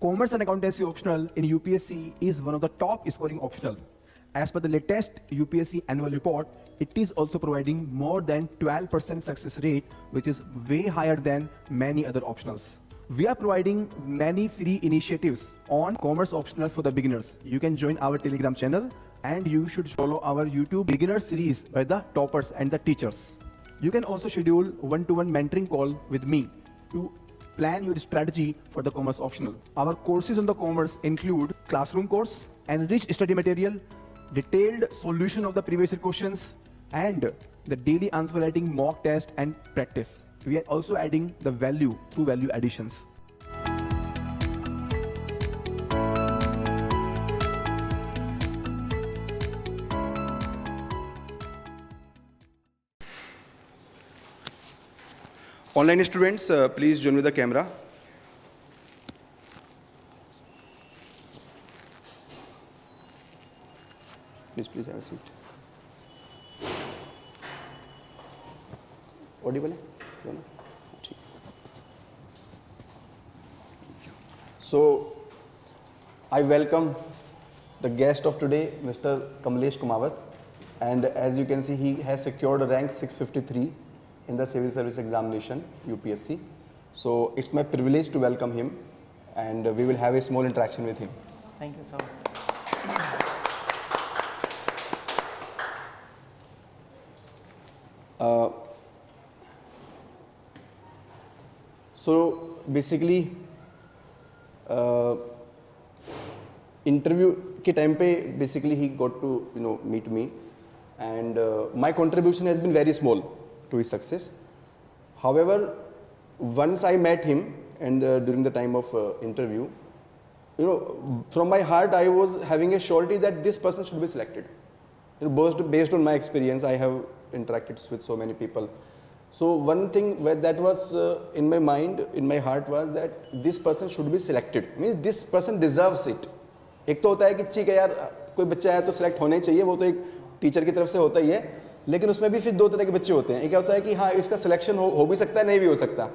Commerce and accountancy optional in UPSC is one of the top scoring optional. As per the latest UPSC annual report, it is also providing more than 12% success rate, which is way higher than many other optionals. We are providing many free initiatives on commerce optional for the beginners. You can join our Telegram channel and you should follow our YouTube beginner series by the toppers and the teachers. You can also schedule one-to-one mentoring call with me to plan your strategy for the commerce optional. Our courses on the commerce include classroom course, enriched study material, detailed solution of the previous year questions, and the daily answer writing mock test and practice. We are also adding the value through value additions. Online students, please join with the camera. Please have a seat. Audible है? So, I welcome the guest of today, Mr. Kamlesh Kumawat, and as you can see, he has secured a rank 653 in the civil service examination, UPSC. So, it's my privilege to welcome him, and we will have a small interaction with him. Thank you so much. So basically interview के time पे basically he got to meet me, and my contribution has been very small to his success. However, once I met him and during the time of interview, from my heart I was having a surety that this person should be selected. Based on my experience, I have interacted with so many people. So one thing that was in my mind, in my heart was that this person should be selected. Means this person deserves it. एक तो होता है कि ठीक है यार, कोई बच्चा है तो सेलेक्ट होना ही चाहिए, वो तो एक टीचर की तरफ से होता ही है, लेकिन उसमें भी फिर दो तरह के बच्चे होते हैं. एक क्या होता है कि हाँ इसका सिलेक्शन हो भी सकता है, नहीं भी हो सकता,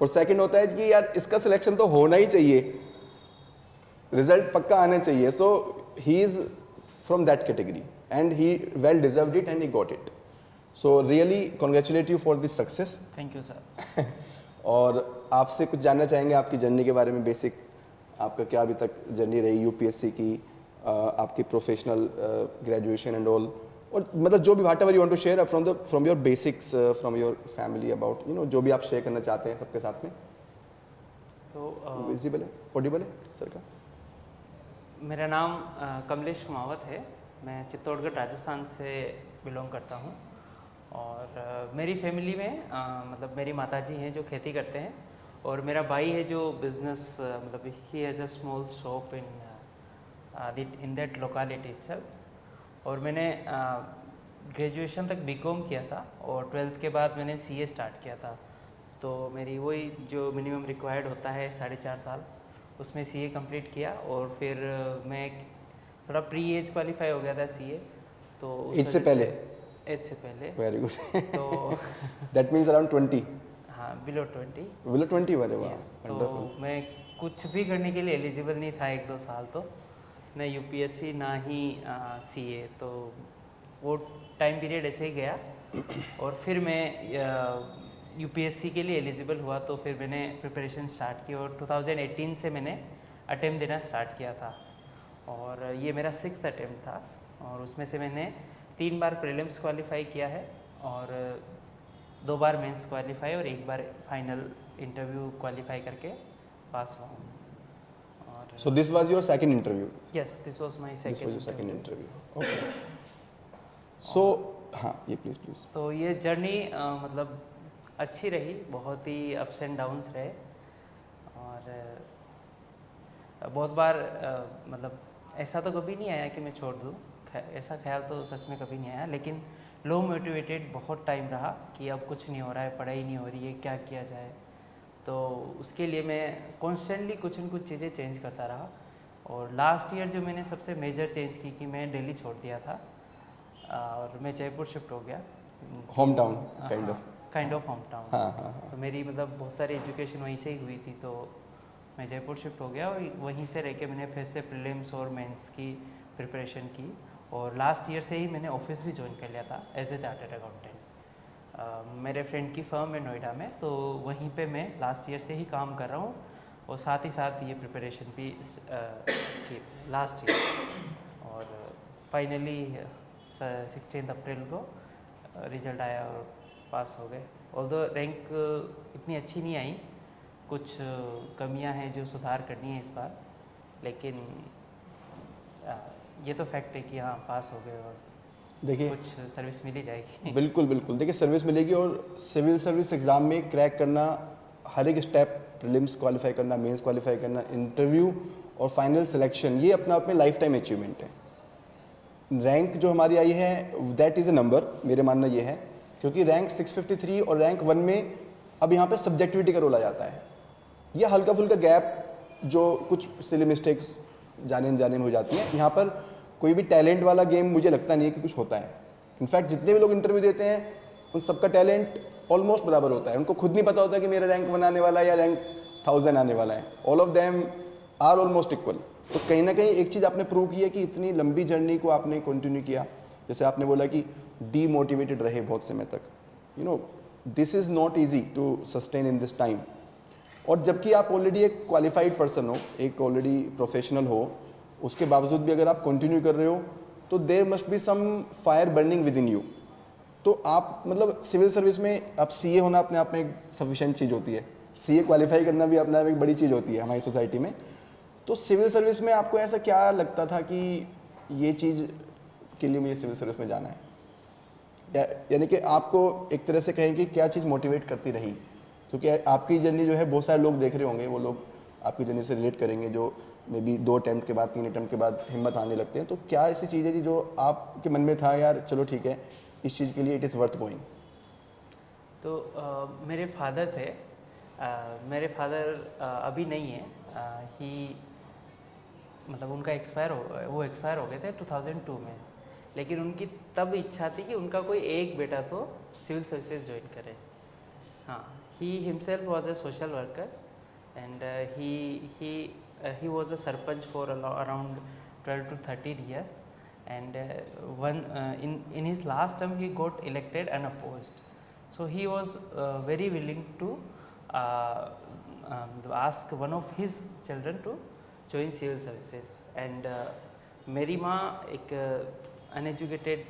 और सेकंड होता है कि यार इसका सिलेक्शन तो होना ही चाहिए, रिजल्ट पक्का आना चाहिए. So he is from that category and he well deserved it and he got it. So really congratulate you for this success. Thank you sir. और आपसे कुछ जानना चाहेंगे आपकी जर्नी के बारे में, बेसिक आपका क्या अभी तक जर्नी रही यूपीएससी की, आपकी प्रोफेशनल ग्रेजुएशन एंड ऑल, और मतलब जो भी whatever you want to share from your basics, from your family about जो भी आप शेयर करना चाहते हैं सबके साथ में. तो विजिबल है, ऑडिबल है सर का? मेरा नाम कमलेश कुमावत है. मैं चित्तौड़गढ़ राजस्थान से बिलोंग करता हूँ, और मेरी फैमिली में मतलब मेरी माताजी हैं जो खेती करते हैं, और मेरा भाई है जो बिजनेस मतलब he has a small shop in that locality itself. और मैंने ग्रेजुएशन तक बीकॉम किया था, और 12th के बाद मैंने सीए स्टार्ट किया था. तो मेरी वही जो मिनिमम रिक्वायर्ड होता है 4.5 साल, उसमें सीए कंप्लीट किया, और फिर मैं थोड़ा प्री एज क्वालिफाई हो गया था सीए. तो एज से पहले? एज से पहले. Very good. तो दैट मींस अराउंड 20. हाँ, बिलो 20. बिलो 20 वाले. वाह, तो मैं कुछ भी करने के लिए एलिजिबल नहीं था 1-2 साल, तो ना यूपीएससी ना ही सीए. तो वो टाइम पीरियड ऐसे ही गया, और फिर मैं यूपीएससी के लिए एलिजिबल हुआ. तो फिर मैंने प्रिपरेशन स्टार्ट की, और 2018 से मैंने अटेम्प्ट देना स्टार्ट किया था, और ये मेरा 6th अटेम्प्ट था. और उसमें से मैंने 3 बार प्रीलिम्स क्वालिफाई किया है, और 2 बार मेंस क्वालिफाई, और 1 बार फाइनल इंटरव्यू क्वालिफाई करके पास हुआ हूँ. और so this was your second interview? Yes, this was my second interview. Okay. So हाँ, ये प्लीज़. तो ये जर्नी मतलब अच्छी रही, बहुत ही अप्स एंड डाउन्स रहे, और बहुत बार मतलब ऐसा तो कभी नहीं आया कि मैं छोड़ दूँ, ऐसा ख्याल तो सच में कभी नहीं आया, लेकिन लो मोटिवेटेड बहुत टाइम रहा कि अब कुछ नहीं हो रहा है, पढ़ाई नहीं हो रही है, क्या किया जाए. तो उसके लिए मैं कॉन्स्टेंटली कुछ न कुछ चीज़ें चेंज करता रहा. और लास्ट ईयर जो मैंने सबसे मेजर चेंज की कि मैं दिल्ली छोड़ दिया था, और मैं जयपुर शिफ्ट हो गया. Home town kind of home town. तो मेरी मतलब बहुत सारी एजुकेशन वहीं से ही हुई थी. तो मैं जयपुर शिफ्ट हो गया और वहीं से रह के मैंने फिर से प्रीलिम्स और मेंस की प्रिपरेशन की और लास्ट ईयर से ही मैंने ऑफिस भी ज्वाइन कर लिया था एज ए चार्टर्ड अकाउंटेंट। मेरे फ्रेंड की फर्म है नोएडा में, तो वहीं पे मैं लास्ट ईयर से ही काम कर रहा हूँ और साथ ही साथ ये प्रिपरेशन भी की लास्ट ईयर। और फाइनली 16 अप्रैल को रिजल्ट आया और पास हो गए। ऑल्दो रैंक इतनी अच्छी नहीं आई, कुछ कमियां हैं जो सुधार करनी है इस बार, लेकिन ये तो फैक्ट है कि हाँ पास हो गए और देखिए कुछ सर्विस मिल ही जाएगी। बिल्कुल बिल्कुल, देखिए सर्विस मिलेगी और सिविल सर्विस एग्ज़ाम में क्रैक करना, हर एक स्टेप, प्रीलिम्स क्वालिफाई करना, मेंस क्वालिफाई करना, इंटरव्यू और फाइनल सिलेक्शन, ये अपना आप में लाइफ टाइम अचीवमेंट है। रैंक जो हमारी आई है दैट इज़ अ नंबर, मेरे मानना ये है, क्योंकि रैंक 653 और रैंक 1 में अब यहाँ पे सब्जेक्टिविटी का रोल आ जाता है। ये हल्का फुल्का गैप जो कुछ सिली मिस्टेक्स जाने में हो जाती हैं, यहाँ पर कोई भी टैलेंट वाला गेम मुझे लगता नहीं है कि कुछ होता है। इनफैक्ट जितने भी लोग इंटरव्यू देते हैं उन सबका टैलेंट ऑलमोस्ट बराबर होता है, उनको खुद नहीं पता होता कि मेरा रैंक 1 आने वाला है या रैंक 1000 आने वाला है। All of them are almost equal. तो कहीं ना कहीं एक चीज़ आपने प्रूव की है कि इतनी लंबी जर्नी को आपने कंटिन्यू किया। जैसे आपने बोला कि डीमोटिवेटेड रहे बहुत समय तक, you know this is not easy to sustain in this time. और जबकि आप ऑलरेडी एक क्वालिफाइड पर्सन हो, एक ऑलरेडी प्रोफेशनल हो, उसके बावजूद भी अगर आप कंटिन्यू कर रहे हो तो there must be some fire burning within you. तो आप मतलब सिविल सर्विस में आप सीए होना अपने आप में एक सफिशिएंट चीज़ होती है, सीए क्वालिफाई करना भी अपने आप में एक बड़ी चीज़ होती है हमारी सोसाइटी में। तो सिविल सर्विस में आपको ऐसा क्या लगता था कि ये चीज़ के लिए मुझे सिविल सर्विस में जाना है, यानी कि आपको एक तरह से कहें कि क्या चीज़ मोटिवेट करती रही? क्योंकि आपकी जर्नी जो है बहुत सारे लोग देख रहे होंगे, वो लोग आपकी जर्नी से रिलेट करेंगे जो मे बी 2 अटैम्प्ट के बाद 3 अटैम्प्ट के बाद हिम्मत आने लगते हैं। तो क्या ऐसी चीज़ है जो आपके मन में था यार चलो ठीक है इस चीज़ के लिए इट इज़ वर्थ गोइंग? तो मेरे फादर थे, मेरे फादर अभी नहीं है, ही मतलब उनका वो एक्सपायर हो गए थे 2002 में, लेकिन उनकी तब इच्छा थी कि उनका कोई एक बेटा तो सिविल सर्विसेज ज्वाइन करे। हाँ, he himself was a social worker and he was a sarpanch for around 12 to 13 years, and in his last term he got elected unopposed, so he was very willing to ask one of his children to join civil services. And मेरी माँ एक uneducated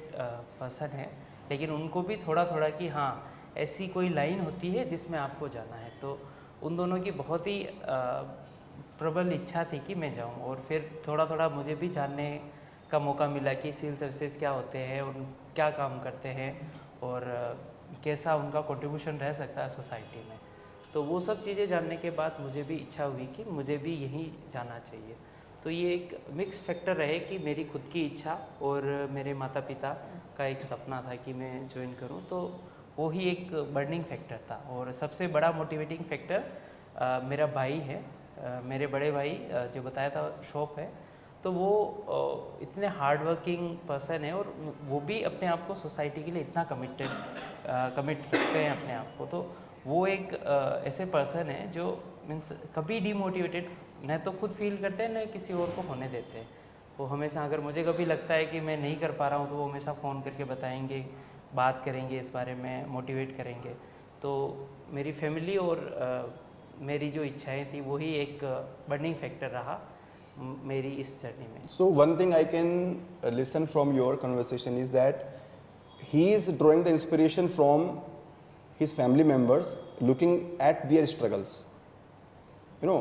person है, लेकिन उनको भी थोड़ा थोड़ा कि हाँ ऐसी कोई लाइन होती है जिसमें आपको जाना है। तो उन दोनों की बहुत ही प्रबल इच्छा थी कि मैं जाऊं, और फिर थोड़ा थोड़ा मुझे भी जानने का मौका मिला कि सिविल सर्विसेज क्या होते हैं, उन क्या काम करते हैं और कैसा उनका कंट्रीब्यूशन रह सकता है सोसाइटी में। तो वो सब चीज़ें जानने के बाद मुझे भी इच्छा हुई कि मुझे भी यहीं जाना चाहिए। तो ये एक मिक्स फैक्टर रहे कि मेरी खुद की इच्छा और मेरे माता पिता का एक सपना था कि मैं ज्वाइन करूं, तो वो ही एक बर्निंग फैक्टर था। और सबसे बड़ा मोटिवेटिंग फैक्टर मेरा भाई है, मेरे बड़े भाई, जो बताया था शॉप है, तो वो इतने हार्ड वर्किंग पर्सन है और वो भी अपने आप को सोसाइटी के लिए इतना कमिट रखते हैं अपने आप को। तो वो एक ऐसे पर्सन है जो मीन्स कभी डीमोटिवेटेड न तो खुद फील करते हैं न किसी और को होने देते हैं। वो हमेशा, अगर मुझे कभी लगता है कि मैं नहीं कर पा रहा हूँ, तो वो हमेशा फ़ोन करके बताएंगे, बात करेंगे इस बारे में, मोटिवेट करेंगे। तो मेरी फैमिली और मेरी जो इच्छाएं थी वही एक बर्निंग फैक्टर रहा मेरी इस जर्नी में। So one thing I can listen from your conversation is that he is drawing the inspiration from his family members, looking at their struggles. You know,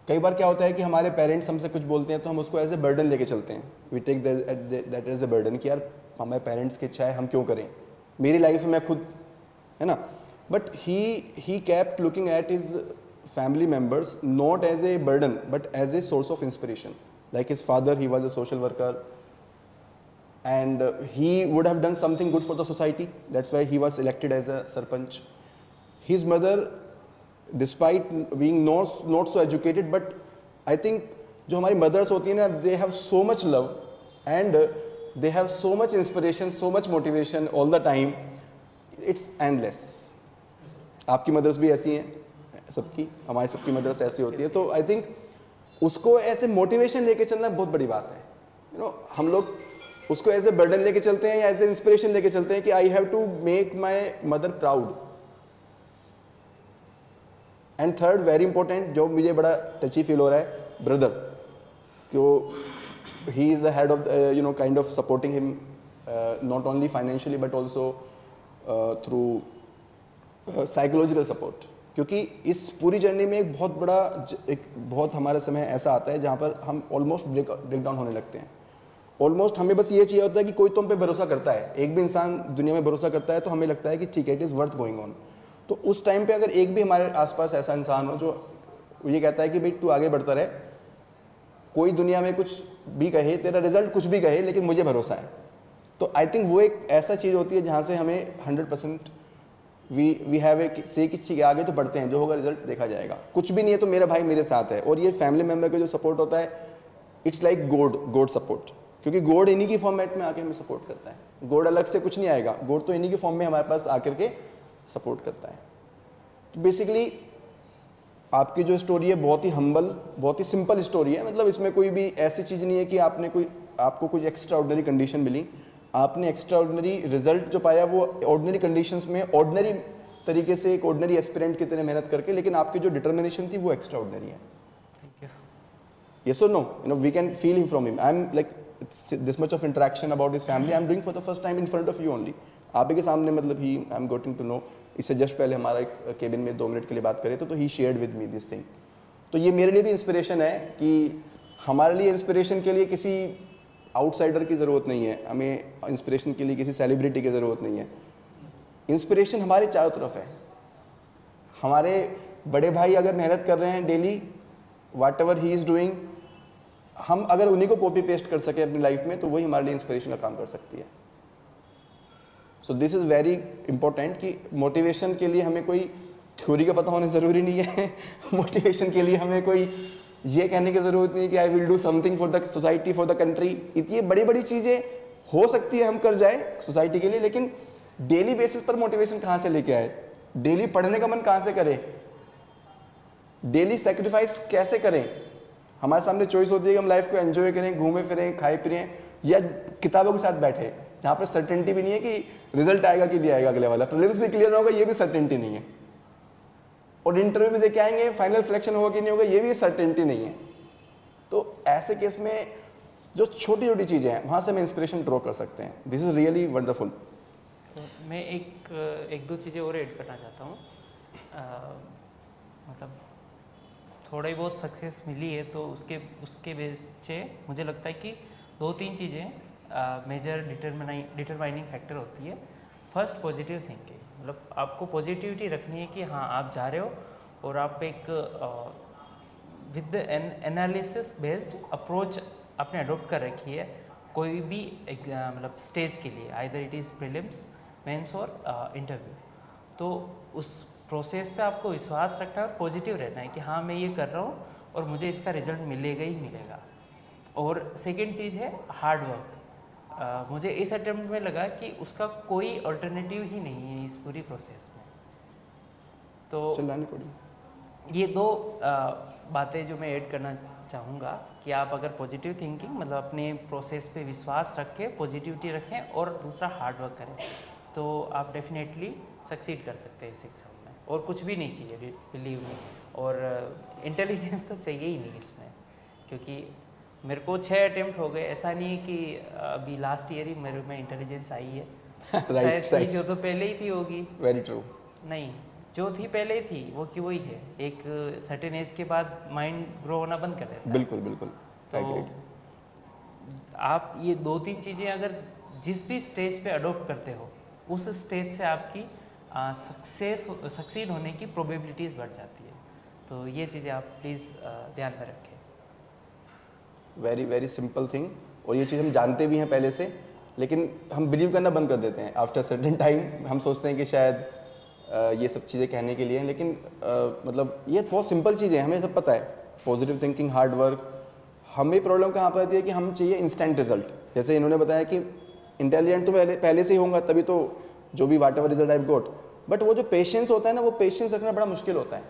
कई बार क्या होता है कि हमारे पेरेंट्स हमसे कुछ बोलते हैं तो हम उसको एज ए बर्डन लेके चलते हैं। We take that as a burden कि यार हमारे पेरेंट्स की इच्छा है, हम क्यों करें, मेरी लाइफ में खुद, है ना। But he kept looking at his family members not as a burden but as a source of inspiration. Like his father, he was a social worker and he would have done something good for the society. That's why he was elected as a sarpanch. His mother, despite being not so educated, but I think जो हमारी mothers होती हैं ना, they have so much love and they have so much inspiration, so much motivation all the time. It's endless. आपकी mothers भी ऐसी हैं, सबकी, हमारी सबकी मदरसा ऐसी होती है। तो आई थिंक उसको ऐसे मोटिवेशन लेके चलना बहुत बड़ी बात है। यू नो, हम लोग उसको एज ए बर्डन लेके चलते हैं या एज ए इंस्पिरेशन लेके चलते हैं कि I have to make my mother proud. And third very important, जो मुझे बड़ा टची फील हो रहा है, ब्रदर, कि he is the head of you know kind of supporting him not only financially but also through psychological support. क्योंकि इस पूरी जर्नी में एक बहुत बड़ा एक बहुत हमारा समय ऐसा आता है जहाँ पर हम ऑलमोस्ट ब्रेक डाउन होने लगते हैं। ऑलमोस्ट हमें बस ये चाहिए होता है कि कोई तुम पे भरोसा करता है, एक भी इंसान दुनिया में भरोसा करता है तो हमें लगता है कि ठीक है, it is worth going on. तो उस टाइम पे अगर एक भी हमारे आसपास ऐसा इंसान हो जो ये कहता है कि भाई तू आगे बढ़ता रहे, कोई दुनिया में कुछ भी कहे, तेरा रिजल्ट कुछ भी कहे, लेकिन मुझे भरोसा है, तो आई थिंक वो एक ऐसा चीज़ होती है जहाँ से हमें 100% वी हैव ए से कि ठीक है आगे तो बढ़ते हैं, जो होगा रिजल्ट देखा जाएगा, कुछ भी नहीं है तो मेरा भाई मेरे साथ है। और ये फैमिली मेम्बर का जो सपोर्ट होता है, इट्स लाइक गॉड सपोर्ट, क्योंकि गॉड इन्हीं की फॉर्मेट में आके हमें सपोर्ट करता है। गॉड अलग से कुछ नहीं आएगा, गॉड तो इन्हीं के फॉर्म में हमारे पास आकर के सपोर्ट करता है। तो बेसिकली आपकी जो स्टोरी है बहुत ही हम्बल, बहुत ही सिंपल स्टोरी है। मतलब इसमें कोई भी ऐसी चीज़ नहीं है कि आपको कुछ एक्स्ट्रा ऑर्डिनरी कंडीशन मिली, आपने एक्स्ट्रा ऑर्डिनरी रिजल्ट जो पाया वो ऑर्डिनरी कंडीशंस में ऑर्डिनरी तरीके से एक ऑर्डिनरी एस्पिरेंट की तरह मेहनत करके, लेकिन आपकी जो डिटर्मिनेशन थी वो एक्स्ट्रा ऑर्डिनरी है। Thank you. Yes or no? You know, we can feel him from him. I'm like this much of interaction about his family. I'm doing for the first time in front of you only. आप ही के सामने मतलब he I am getting to know. इससे just पहले हमारा एक cabin में 2 minute के लिए बात करे तो he shared with me this thing. तो ये मेरे लिए भी इंस्पिरेशन है कि हमारे लिए इंस्पिरेशन के लिए किसी आउटसाइडर की ज़रूरत नहीं है, हमें इंस्पिरेशन के लिए किसी सेलिब्रिटी की ज़रूरत नहीं है। इंस्पिरेशन हमारे चारों तरफ है। हमारे बड़े भाई अगर मेहनत कर रहे हैं daily, whatever he is doing, हम अगर उन्हीं को कॉपी पेस्ट कर सके अपनी लाइफ में तो वही हमारे लिए इंस्पिरेशन का काम कर सकती है। So this is very important कि मोटिवेशन के लिए हमें कोई थ्योरी का पता होना ज़रूरी नहीं है। मोटिवेशन के लिए हमें कोई ये कहने की ज़रूरत नहीं कि I will do something for the society, for the country. इतनी बड़ी बड़ी चीज़ें हो सकती है हम कर जाए सोसाइटी के लिए, लेकिन डेली बेसिस पर मोटिवेशन कहाँ से लेके आए? डेली पढ़ने का मन कहाँ से करे? डेली सेक्रीफाइस कैसे करें? हमारे सामने चॉइस होती है कि हम लाइफ को एंजॉय करें, घूमें फिरें, खाए पिएं, या किताबों के साथ बैठे जहाँ पर सर्टेनिटी भी नहीं है कि रिजल्ट आएगा कि नहीं आएगा अगले वाला, प्रीलिम्स भी क्लियर होगा ये भी सर्टेनिटी नहीं है, और इंटरव्यू भी देके आएंगे फाइनल सिलेक्शन होगा कि नहीं होगा ये भी सर्टेनिटी नहीं है। तो ऐसे केस में जो छोटी छोटी चीज़ें हैं वहाँ से हम इंस्पिरेशन ड्रॉ कर सकते हैं। This is really wonderful. तो मैं एक दो चीज़ें और ऐड करना चाहता हूँ। मतलब थोड़ा ही बहुत सक्सेस मिली है तो उसके बेस से मुझे लगता है कि 2-3 चीज़ें मेजर डिटरमाइनिंग फैक्टर होती है। फर्स्ट, पॉजिटिव थिंकिंग, मतलब आपको पॉजिटिविटी रखनी है कि हाँ आप जा रहे हो और आप एक with an analysis based approach आपने अडोप्ट कर रखी है कोई भी मतलब स्टेज के लिए, either it is prelims, mains और इंटरव्यू। तो उस प्रोसेस पे आपको विश्वास रखना है और पॉजिटिव रहना है कि हाँ मैं ये कर रहा हूँ और मुझे इसका रिजल्ट मिलेगा ही मिलेगा। और सेकंड चीज़ है हार्ड वर्क। मुझे इस अटेम्प्ट में लगा कि उसका कोई अल्टरनेटिव ही नहीं है इस पूरी प्रोसेस में। तो चिल्लानी पड़ी। ये 2 बातें जो मैं ऐड करना चाहूँगा कि आप अगर पॉजिटिव थिंकिंग मतलब अपने प्रोसेस पे विश्वास रखें, पॉजिटिविटी रखें और दूसरा हार्ड वर्क करें, तो आप डेफिनेटली सक्सीड कर सकते हैं इस एग्ज़ाम में। और कुछ भी नहीं चाहिए, बिलीव मी। और इंटेलिजेंस तो चाहिए ही नहीं इसमें, क्योंकि मेरे को 6 अटेम्प्ट हो गए। ऐसा नहीं है कि अभी लास्ट ईयर ही मेरे में इंटेलिजेंस आई है। राइट। जो तो पहले ही थी होगी। Very true. नहीं, जो थी पहले ही थी वो की वही है। एक सर्टेन एज के बाद माइंड ग्रो होना बंद कर देता है। बिल्कुल बिल्कुल। तो आप ये 2-3 चीज़ें अगर जिस भी स्टेज पे अडोप्ट करते हो उस स्टेज से आपकी सक्सीड होने की प्रोबेबिलिटीज़ बढ़ जाती है। तो ये चीज़ें आप प्लीज़ ध्यान में रखें। Very very simple thing. और ये चीज़ हम जानते भी हैं पहले से, लेकिन हम बिलीव करना बंद कर देते हैं आफ्टर सर्टेन टाइम। हम सोचते हैं कि शायद ये सब चीज़ें कहने के लिए हैं, लेकिन मतलब ये बहुत सिंपल चीज़ें हैं, हमें सब पता है। Positive thinking, hard work. हमें प्रॉब्लम कहाँ पर आती है कि हम चाहिए इंस्टेंट रिजल्ट। जैसे इन्होंने बताया कि इंटेलिजेंट तो पहले से ही होगा तभी तो जो भी whatever result I got, but वो जो पेशेंस होता है ना, वो पेशेंस रखना बड़ा मुश्किल होता है।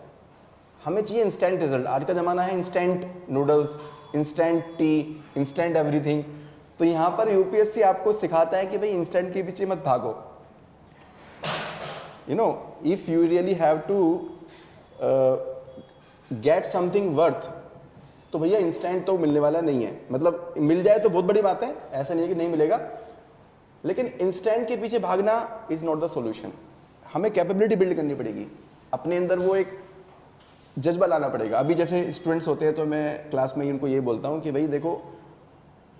हमें चाहिए इंस्टेंट रिजल्ट। आज का ज़माना है instant noodles, instant T, instant everything. तो यहाँ पर यूपीएससी आपको सिखाता है कि भाई इंस्टेंट के पीछे मत भागो। You know, if you really have to get something worth, तो भैया इंस्टेंट तो मिलने वाला नहीं है। मतलब मिल जाए तो बहुत बड़ी बात है, ऐसा नहीं है कि नहीं मिलेगा, लेकिन इंस्टेंट के पीछे भागना इज नॉट द सॉल्यूशन। हमें कैपेबिलिटी बिल्ड करनी पड़ेगी, अपने अंदर वो एक जज्बा लाना पड़ेगा। अभी जैसे स्टूडेंट्स होते हैं तो मैं क्लास में इनको ये बोलता हूँ कि भाई देखो,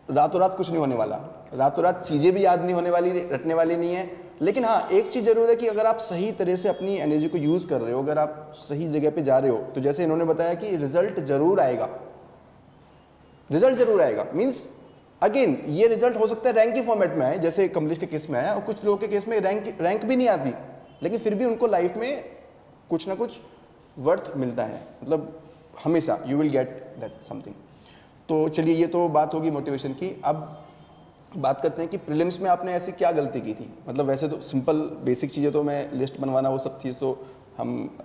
रातों रात कुछ नहीं होने वाला, रातों रात चीज़ें भी याद नहीं होने वाली, रटने वाली नहीं है। लेकिन हाँ, एक चीज़ जरूर है कि अगर आप सही तरह से अपनी एनर्जी को यूज़ कर रहे हो, अगर आप सही जगह पे जा रहे हो, तो जैसे इन्होंने बताया कि रिजल्ट जरूर आएगा, रिजल्ट जरूर आएगा। मीन्स अगेन ये रिजल्ट हो सकता है रैंक के फॉर्मेट में आए, जैसे कमलेश के केस में आया, और कुछ लोगों के केस में रैंक भी नहीं आती, लेकिन फिर भी उनको लाइफ में कुछ ना कुछ वर्थ मिलता है। मतलब हमेशा you will get that something. तो चलिए, ये तो बात होगी मोटिवेशन की। अब बात करते हैं कि प्रीलिम्स में आपने ऐसी क्या गलती की थी। मतलब वैसे तो सिंपल बेसिक चीज़ें तो मैं लिस्ट बनवाना, वो सब चीज़ तो हम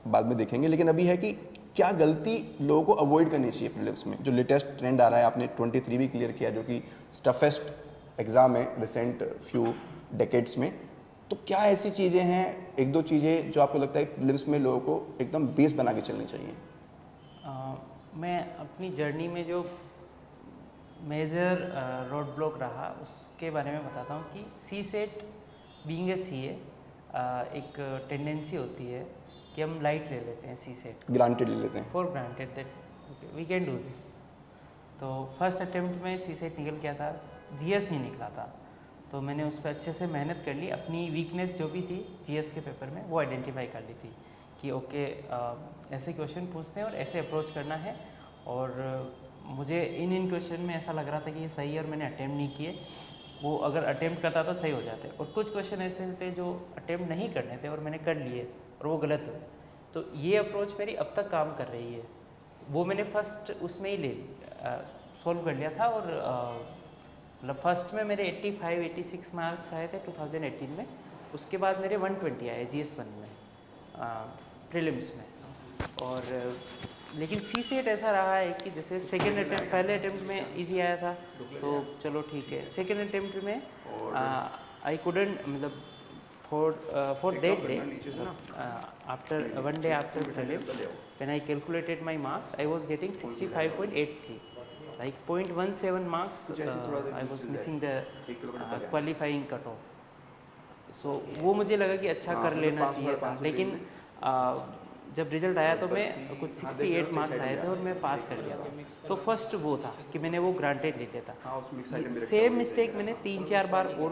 बाद में देखेंगे, लेकिन अभी है कि क्या गलती लोगों को अवॉइड करनी चाहिए प्रीलिम्स में। जो लेटेस्ट ट्रेंड आ रहा है, आपने 23 भी क्लियर किया, जो कि टफेस्ट एग्ज़ाम है रिसेंट फ्यू डेकेड्स में। तो क्या ऐसी चीज़ें हैं, एक दो चीज़ें जो आपको लगता है प्रीलिम्स में लोगों को एकदम बेस बना के चलनी चाहिए? मैं अपनी जर्नी में जो मेजर रोड ब्लॉक रहा उसके बारे में बताता हूँ कि सी सेट बीइंग ए सी एक टेंडेंसी होती है कि हम लाइट ले लेते हैं सी सेट, ग्रांटेड ले लेते हैं, for granted that we can do this. तो फर्स्ट अटेम्प्ट में सी सेट निकल गया था, जीएस नहीं निकला था, तो मैंने उस पर अच्छे से मेहनत कर ली। अपनी वीकनेस जो भी थी जीएस के पेपर में वो आइडेंटिफाई कर ली थी कि ओके ऐसे क्वेश्चन पूछते हैं और ऐसे अप्रोच करना है। और मुझे इन क्वेश्चन में ऐसा लग रहा था कि ये सही है और मैंने अटेम्प्ट नहीं किए। वो अगर अटेम्प्ट करता तो सही हो जाते, और कुछ क्वेश्चन ऐसे थे जो अटेम्प्ट नहीं करने थे और मैंने कर लिए और वो गलत हुए। तो ये अप्रोच मेरी अब तक काम कर रही है। वो मैंने फर्स्ट उसमें ही सॉल्व कर लिया था, और मतलब फर्स्ट में मेरे 85-86 मार्क्स आए थे 2018 में। उसके बाद मेरे 120 आए GS1 में प्रीलिम्स में। और लेकिन सी सेट ऐसा रहा है कि जैसे सेकेंड अटेम्प्ट, पहले अटेम्प्ट में इजी आया था तो चलो ठीक है, सेकेंड अटेम्प्ट में आई कुडंट, मतलब for that day, after 1 day after prelims, when I calculated my marks, I was getting 65.83, like 0.17 marks. I was missing the qualifying cutoff. So वो मुझे लगा कि अच्छा कर लेना चाहिए था, लेकिन जब रिजल्ट आया तो मैं कुछ 68 मार्क्स आए थे और मैं पास कर लिया था। तो फर्स्ट वो था कि मैंने वो ग्रांटेड ले लिया था। सेम मिस्टेक मैंने 3-4 बार और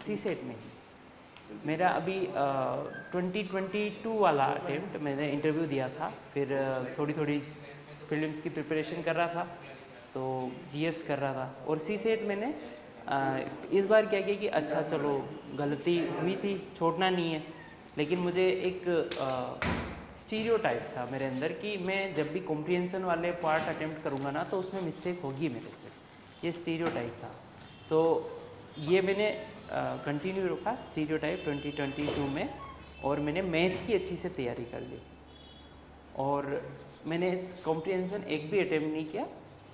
सी सेट में। मेरा अभी 2022 वाला अटेम्प्ट मैंने इंटरव्यू दिया था, फिर थोड़ी थोड़ी प्रीलिम्स की प्रिपरेशन कर रहा था, तो जीएस कर रहा था, और सी सेट मैंने इस बार क्या किया कि अच्छा चलो गलती हुई थी, छोड़ना नहीं है। लेकिन मुझे एक स्टीरियोटाइप था मेरे अंदर कि मैं जब भी कॉम्प्रिहेंशन वाले पार्ट अटेम्प्ट करूँगा ना तो उसमें मिस्टेक होगी मेरे से, ये स्टीरियोटाइप था। तो ये मैंने कंटिन्यू रखा स्टीरियोटाइप 2022 में, और मैंने मैथ की अच्छी से तैयारी कर ली, और मैंने इस कॉम्प्रिहेंशन एक भी अटेम्प्ट नहीं किया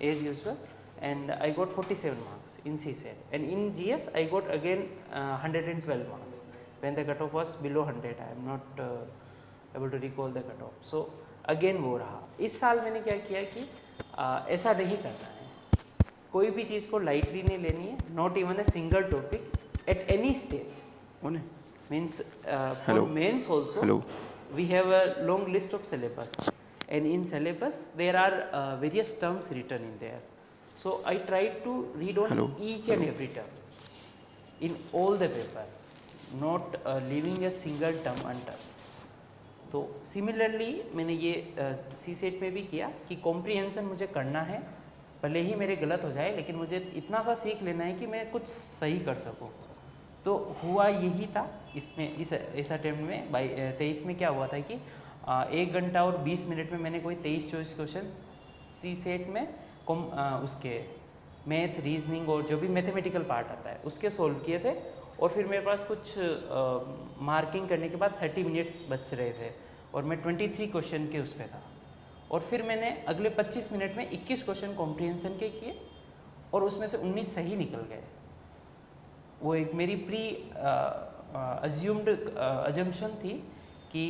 as usual, and I got 47 marks in CSAT, and in GS I got again 112 marks when the cutoff was below 100. I am not able to recall the cutoff. So again वो रहा। इस साल मैंने क्या किया कि ऐसा नहीं करना है, कोई भी चीज़ को लाइटली नहीं लेनी है, not even a single topic at any stage. Means for mains also we have a long list of syllabus, and in syllabus there are various terms written in there. So I tried to read on each and every term in all the paper, not leaving a single term untouched. तो similarly मैंने ये सी set में भी किया कि comprehension मुझे करना है, भले ही मेरे गलत हो जाए, लेकिन मुझे इतना सा सीख लेना है कि मैं कुछ सही कर सकूं। तो हुआ यही था इसमें, इस अटेम्प्ट में 23 में क्या हुआ था कि 1 घंटा और 20 मिनट में मैंने कोई 23-24 क्वेश्चन सी सेट में उसके मैथ, रीजनिंग और जो भी मैथमेटिकल पार्ट आता है उसके सॉल्व किए थे। और फिर मेरे पास कुछ मार्किंग करने के बाद 30 मिनट्स बच रहे थे, और मैं 23 क्वेश्चन के उस पे था। और फिर मैंने अगले 25 मिनट में 21 क्वेश्चन कॉम्प्रिहेंशन के किए और उसमें से 19 सही निकल गए। वो एक मेरी प्री अज्यूम्ड अजम्पशन थी कि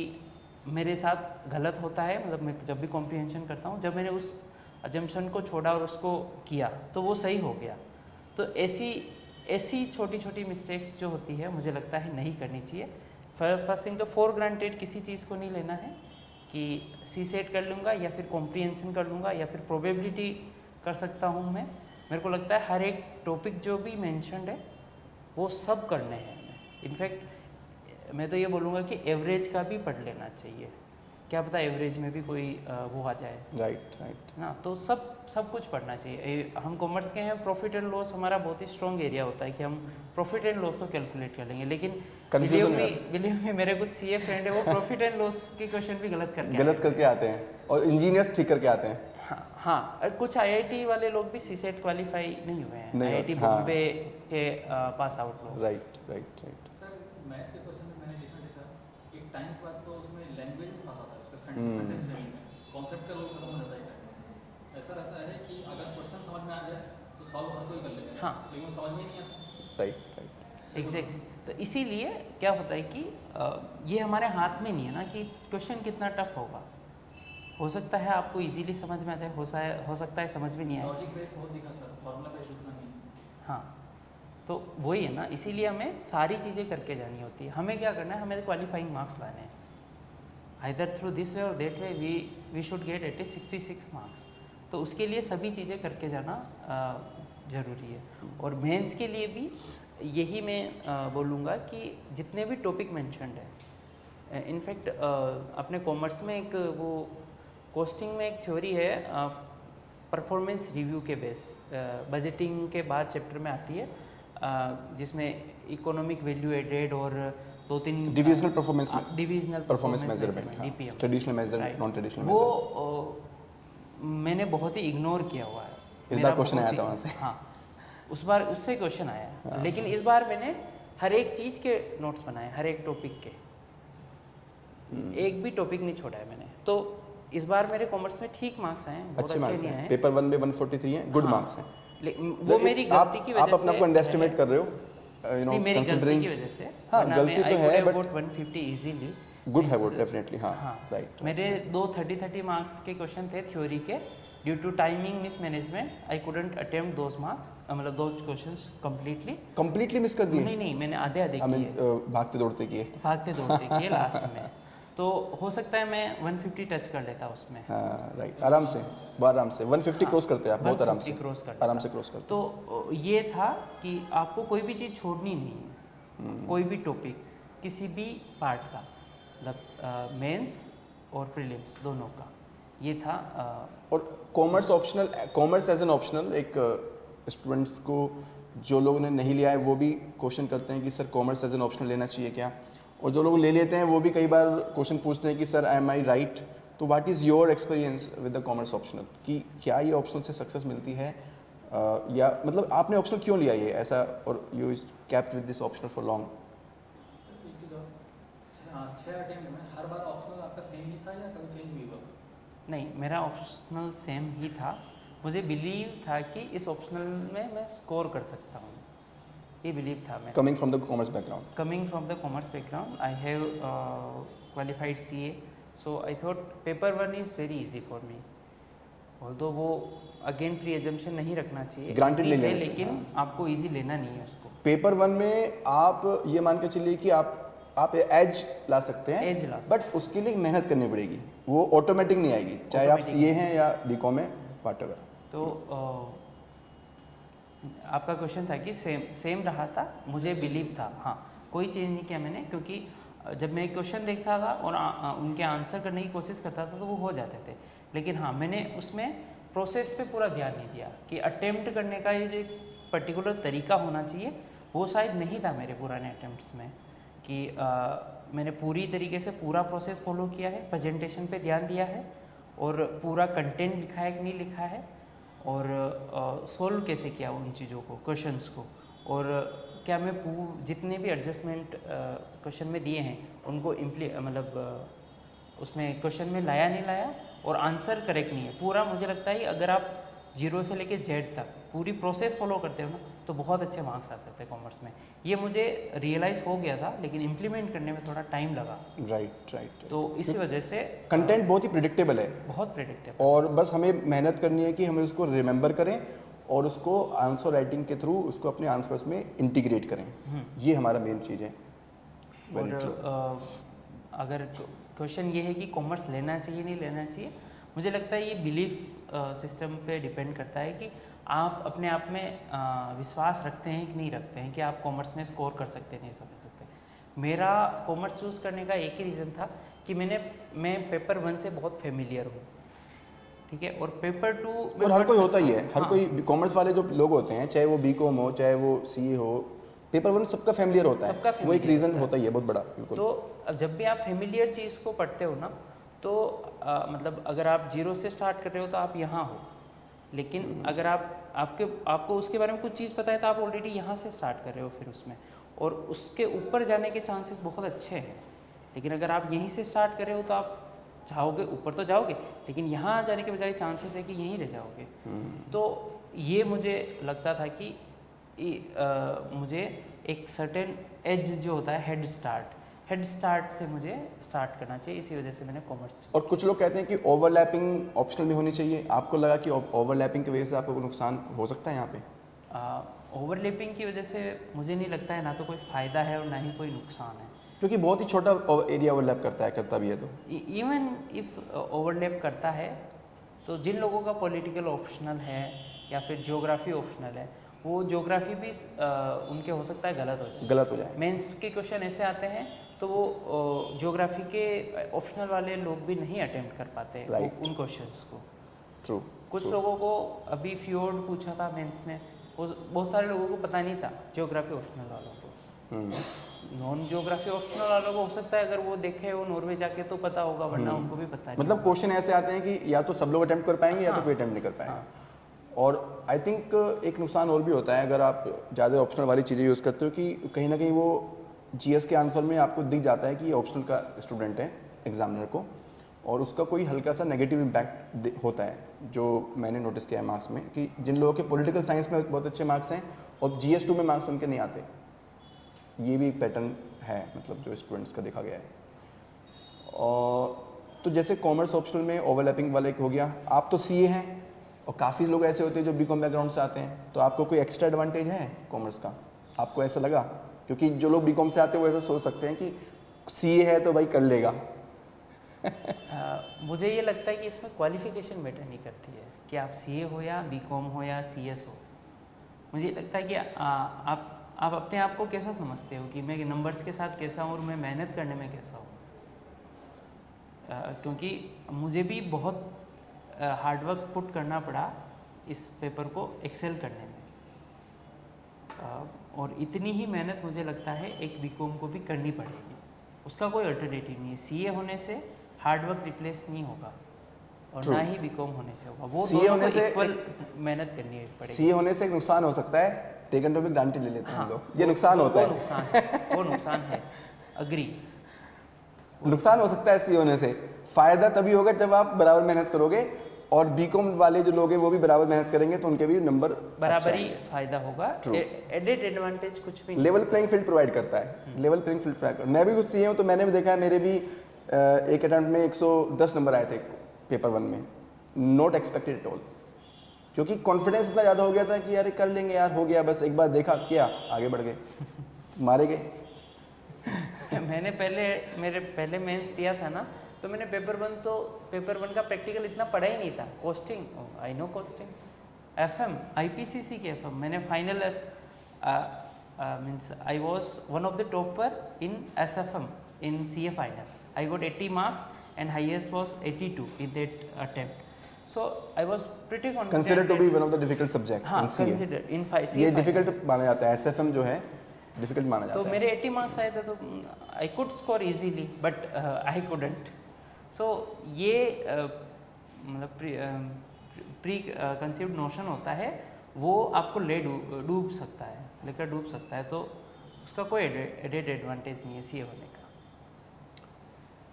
मेरे साथ गलत होता है, मतलब मैं जब भी कॉम्प्रिहेंशन करता हूँ, जब मैंने उस अजम्पशन को छोड़ा और उसको किया तो वो सही हो गया। तो ऐसी छोटी छोटी मिस्टेक्स जो होती है मुझे लगता है नहीं करनी चाहिए। फर्स्ट थिंग तो फॉर ग्रांटेड किसी चीज़ को नहीं लेना है कि सी सेट कर लूँगा या फिर कॉम्प्रिहेंशन कर लूँगा या फिर प्रोबेबिलिटी कर सकता हूँ मैं। मेरे को लगता है हर एक टॉपिक जो भी मेंशन्ड है वो सब करने हैं। इनफैक्ट मैं तो ये बोलूँगा कि एवरेज का भी पढ़ लेना चाहिए, क्या पता एवरेज में भी कोई वो आ जाए। राइट ना तो सब कुछ पढ़ना चाहिए। हम कॉमर्स के हैं, प्रॉफिट एंड लॉस हमारा बहुत ही स्ट्रॉन्ग एरिया होता है कि हम प्रॉफिट एंड लॉस को कैलकुलेट कर लेंगे, लेकिन Confusion बिलीव मी मेरे कुछ सीए फ्रेंड है वो प्रॉफिट एंड लॉस के क्वेश्चन भी गलत करके आते हैं और इंजीनियर्स ठीक करके आते हैं। हाँ, और कुछ आईआईटी वाले लोग भी सीसेट क्वालिफाई नहीं हुए हैं, नहीं, आईआईटी हाँ। बॉम्बे के पास आउट लोग। राइट सर मैथ के क्वेश्चन में मैंने देखा एक टाइम के बाद तो उसमें लैंग्वेज में फंसा था, उसका सेंटेंस फ्रेमिंग में कॉन्सेप्ट का रोल खत्म हो जाता है। टाइम ऐसा रहता है कि अगर क्वेश्चन समझ में आ जाए तो सॉल्व हर कोई कर लेता है, हाँ। लेकिन वो समझ में ही नहीं आता। Right exact. तो इसीलिए क्या होता है कि ये हमारे हाथ में नहीं है ना कि क्वेश्चन कितना टफ होगा। हो सकता है आपको इजीली समझ में आ जाए, हो सकता है समझ में नहीं आए। लॉजिक ब्रेक बहुत दिखा सर, फॉर्मूला बेस्ड उतना नहीं। हाँ, तो वही है ना, इसीलिए हमें सारी चीज़ें करके जानी होती है। हमें क्या करना है, हमें क्वालिफाइंग मार्क्स लाने हैं। आइदर थ्रू दिस वे और that way we should get at least 66 marks. तो उसके लिए सभी चीज़ें करके जाना ज़रूरी है। और मेंस के लिए भी यही मैं बोलूँगा कि जितने भी टॉपिक मेंशन्ड है, इनफैक्ट अपने कॉमर्स में एक वो कॉस्टिंग में एक थ्योरी है परफॉर्मेंस रिव्यू के बेस, बजटिंग के बाद चैप्टर में आती है, जिसमें इकोनॉमिक वैल्यू एडेड और 2-3 divisional performance divisional performance measurement, DPM, traditional measure, non traditional वो मेजर। मैंने बहुत ही इग्नोर किया हुआ है। इस मेरा बार क्वेश्चन बहुत आया ही- था वहाँ से। हाँ, उस बार उससे क्वेश्चन आया, लेकिन इस बार मैंने हर एक चीज़ के नोट्स बनाए, हर एक टॉपिक के, एक भी टॉपिक नहीं छोड़ा है मैंने। तो इस बार मेरे कॉमर्स में ठीक मार्क्स आए हैं, बहुत अच्छे मार्क्स नहीं हैं, आए। पेपर 1 में 143 हैं, गुड हाँ, मार्क्स हैं। वो मेरी गलती की वजह आप अपने आप को अंडरएस्टिमेट कर रहे हो, यू नो, नहीं, मेरी गलती कंसीडरिंग। की वजह से। हाँ, वरना गलती मैं- तो I है, could have but got 150 easily। Good है वो Means, डेफिनेटली। हाँ, हाँ, राइट। मेरे 2 30 मार्क्स के क्वेश्चन थे थ्योरी के। Due to timing mismanagement I couldn't attempt those marks, मतलब दोज क्वेश्चंस कंप्लीटली मिस कर दिए। नहीं, मैंने आधे आई मीन किए, भागते दौड़ते किए। भागते दौड़ते किए लास्ट में। तो हो सकता है मैं 150 टच कर लेता उसमें। हाँ, राइट, आराम से, बहुत आराम से 150 क्रॉस करते हैं आप, बहुत आराम से, 150 क्रॉस कर आराम लेता। से क्रॉस करते तो ये था कि आपको कोई भी चीज़ छोड़नी नहीं है, कोई भी टॉपिक किसी भी पार्ट का, मतलब मेंस और प्रीलिम्स दोनों का, ये था। और commerce optional, commerce as an optional, एक स्टूडेंट्स को जो लोगों ने नहीं लिया है वो भी क्वेश्चन करते हैं कि sir commerce as an optional लेना चाहिए क्या, और जो लोग ले लेते हैं वो भी कई बार क्वेश्चन पूछते हैं कि सर एम आई राइट। तो what is your experience with the commerce optional, कि क्या ये ऑप्शनल से सक्सेस मिलती है, या मतलब आपने ऑप्शनल क्यों लिया ये ऐसा, और you kept with this optional for long? Sir एक चीज़ और, 6 अटेम्प्ट में हर बार ऑप्शनल आपका सेम ही था या कभी चेंज भी हुआ? नहीं, मेरा ऑप्शनल सेम ही था। मुझे बिलीव था कि इस ऑप्शनल में मैं स्कोर कर सकता हूँ, ये बिलीव था मैं। Coming from the commerce background. Coming from the commerce background, I have qualified CA, so I thought paper 1 is very easy for me. Although वो अगेन प्री एजम्पशन नहीं रखना चाहिए, Granted easy नहीं है, लेना, लेकिन आपको इजी लेना नहीं है उसको। पेपर 1 में आप ये मान के चलिए कि आप एज ला सकते हैं, Edge ला बट उसके लिए मेहनत करनी पड़ेगी, वो ऑटोमेटिक नहीं आएगी, चाहे आप Automatic सीए हैं या बीकॉम है, व्हाटएवर। तो आपका क्वेश्चन था कि सेम रहा था, मुझे बिलीव था। हाँ, कोई चेंज नहीं किया मैंने, क्योंकि जब मैं एक क्वेश्चन देखता था और उनके आंसर करने की कोशिश करता था तो वो हो जाते थे। लेकिन हाँ, मैंने उसमें प्रोसेस पे पूरा ध्यान नहीं दिया कि अटेम्प्ट करने का ये जो एक पर्टिकुलर तरीका होना चाहिए, वो शायद नहीं था मेरे पुराने अटेम्प्ट्स में, कि मैंने पूरी तरीके से पूरा प्रोसेस फॉलो किया है, प्रेजेंटेशन पे ध्यान दिया है, और पूरा कंटेंट लिखा है कि नहीं लिखा है, और सोल्व कैसे किया उन चीज़ों को, क्वेश्चंस को, और क्या मैं जितने भी एडजस्टमेंट क्वेश्चन में दिए हैं उनको मतलब उसमें क्वेश्चन में लाया नहीं लाया और आंसर करेक्ट नहीं है पूरा, मुझे लगता है अगर आप 0 से लेके जेड तक पूरी प्रोसेस फॉलो करते हो ना तो बहुत अच्छे मार्क्स आ सकते हैं कॉमर्स में। ये मुझे रियलाइज़ हो गया था लेकिन इम्प्लीमेंट करने में थोड़ा टाइम लगा, राइट राइट। तो इसी वजह से कंटेंट बहुत ही प्रिडिक्टेबल है बहुत प्रेडिक्टेबल। और बस हमें मेहनत करनी है कि हमें उसको रिमेंबर करें और उसको आंसर राइटिंग के थ्रू उसको अपने आंसर्स में इंटीग्रेट करें, ये हमारा मेन चीज़ है। Very true. और अगर क्वेश्चन ये है कि कॉमर्स लेना चाहिए नहीं लेना चाहिए, मुझे लगता है ये बिलीफ सिस्टम पे डिपेंड करता है कि आप अपने आप में विश्वास रखते हैं कि नहीं रखते हैं कि आप कॉमर्स में स्कोर कर सकते हैं नहीं कर सकते। मेरा कॉमर्स चूज़ करने का एक ही रीज़न था कि मैं पेपर 1 से बहुत फेमिलियर हूँ, ठीक है, और पेपर 2 और हर कोई होता ही है, हर कोई कॉमर्स वाले जो लोग होते हैं, चाहे वो बीकॉम हो चाहे वो सीए हो, पेपर 1 सबका फेमिलियर होता सबका है, वो एक familiar रीज़न होता है। होता ही है बहुत बड़ा। बिल्कुल। तो अब जब भी आप फेमिलियर चीज़ को पढ़ते हो ना तो मतलब अगर आप 0 से स्टार्ट कर रहे हो तो आप यहाँ हो, लेकिन अगर आपको उसके बारे में कुछ चीज़ पता है तो आप ऑलरेडी यहाँ से स्टार्ट कर रहे हो फिर उसमें, और उसके ऊपर जाने के चांसेस बहुत अच्छे हैं। लेकिन अगर आप यहीं से स्टार्ट कर रहे हो तो आप जाओगे ऊपर तो जाओगे, लेकिन यहाँ जाने के बजाय चांसेस है कि यहीं रह जाओगे। तो ये मुझे लगता था कि मुझे एक सर्टेन एज जो होता है हेड स्टार्ट से मुझे स्टार्ट करना चाहिए, इसी वजह से मैंने कॉमर्स। और कुछ लोग कहते हैं कि ओवरलैपिंग ऑप्शनल में होनी चाहिए, आपको लगा कि ओवरलैपिंग की वजह से आपको कोई नुकसान हो सकता है यहाँ पे? ओवरलैपिंग की वजह से मुझे नहीं लगता है ना तो कोई फ़ायदा है और ना ही कोई नुकसान है, क्योंकि बहुत ही छोटा एरिया ओवरलैप करता भी है। तो इवन इफ ओवरलैप करता है तो जिन लोगों का पॉलिटिकल ऑप्शनल है या फिर ज्योग्राफी ऑप्शनल है, वो ज्योग्राफी भी उनके हो सकता है गलत हो जाए। मेंस के क्वेश्चन ऐसे आते हैं तो वो ज्योग्राफी के ऑप्शनल वाले लोग भी नहीं अटेम्प्ट कर पाते Right. उन क्वेश्चंस को। ट्रू। कुछ लोगों को अभी फ्योर्ड पूछा था मेंस में, बहुत सारे लोगों को पता नहीं था ज्योग्राफी ऑप्शनल वालों को। नॉन ज्योग्राफी ऑप्शनल वालों को हो सकता है अगर वो देखे वो नॉर्वे जाके तो पता होगा, वरना उनको भी पता नहीं। मतलब क्वेश्चन ऐसे आते हैं कि या तो सब लोग अटेम्प्ट कर पाएंगे या तो कोई अटेम्प्ट नहीं कर पाएगा। और आई थिंक एक नुकसान और भी होता है अगर आप ज़्यादा ऑप्शनल वाली चीज़ें यूज़ करते हो, कि कहीं ना कहीं वो जीएस के आंसर में आपको दिख जाता है कि ये ऑप्शनल का स्टूडेंट है एग्जामिनर को, और उसका कोई हल्का सा नेगेटिव इम्पैक्ट होता है, जो मैंने नोटिस किया है मार्क्स में, कि जिन लोगों के पॉलिटिकल साइंस में बहुत अच्छे मार्क्स हैं और GS2 में मार्क्स उनके नहीं आते। ये भी पैटर्न है, मतलब जो स्टूडेंट्स का देखा गया है। और तो जैसे कॉमर्स ऑप्शनल में ओवरलैपिंग वाले हो गया, आप तो सीए हैं और काफ़ी लोग ऐसे होते हैं जो बीकॉम बैकग्राउंड से आते हैं, तो आपको कोई एक्स्ट्रा एडवांटेज है कॉमर्स का? आपको ऐसा लगा? क्योंकि जो लोग बीकॉम से आते हैं वो ऐसा सोच सकते हैं कि सीए है तो भाई कर लेगा। मुझे ये लगता है कि इसमें क्वालिफिकेशन मैटर नहीं करती है कि आप सीए हो या बीकॉम हो या सीएस हो। मुझे लगता है कि आप अपने आप को कैसा समझते हो कि मैं नंबर्स के साथ कैसा हूँ और मैं मेहनत करने में कैसा हूँ। क्योंकि मुझे भी बहुत हार्डवर्क पुट करना पड़ा इस पेपर को एक्सेल करने में, और इतनी ही मेहनत मुझे लगता है एक बीकॉम को भी करनी पड़ेगी, उसका कोई अल्टरनेटिव नहीं है। सीए होने से हार्डवर्क रिप्लेस नहीं होगा और True. ना ही बीकॉम होने से होगा, वो सीए होने से इक्वल मेहनत करनी पड़ेगी। सीए होने से एक नुकसान हो सकता है, टेकन टू बी ग्रांटेड ले लेते हैं हम लोग, ये नुकसान वो होता है। वो नुकसान है, अग्री। नुकसान हो सकता है सीए होने से, फायदा तभी होगा जब आप बराबर मेहनत करोगे, और बीकॉम वाले जो लोग हैं वो भी बराबर मेहनत करेंगे तो उनके भी नंबर बराबर ही फायदा होगा। True. एडेड एडवांटेज कुछ भी नहीं। लेवल प्लेइंग फील्ड प्रोवाइड करता है, लेवल प्लेइंग फील्ड प्रोवाइड करता है। मैं भी कुछ सीए हूँ तो मैंने भी देखा है, मेरे भी एक अटेम्प्ट में 110 नंबर आए थे पेपर 1 में, नॉट एक्सपेक्टेड एट ऑल, क्योंकि कॉन्फिडेंस इतना ज़्यादा हो गया था कि यार कर लेंगे यार, हो गया बस, एक बार देखा किया आगे बढ़ गए, मारे गए। मैंने मेरे पहले मेंस दिया था ना, तो मैंने पेपर वन का प्रैक्टिकल इतना पढ़ा ही नहीं था। Costing, I know costing, FM, IPCC के एफएम, मैंने final means I was one of the topper in SFM in CA final. I got 80 marks and highest was 82 in that attempt. So I was pretty confident, consider to be one of the difficult subject in CA. Consider इन ये डिफिकल्ट माना जाता है, SFM जो है difficult माना जाता तो है। मेरे 80 मार्क्स आए थे, तो I could score easily, but I couldn't. So ये मतलब प्री कंसीव्ड नोशन होता है, वो आपको लेकर डूब सकता है, तो उसका कोई एडेड एडवांटेज नहीं है सीए होने का।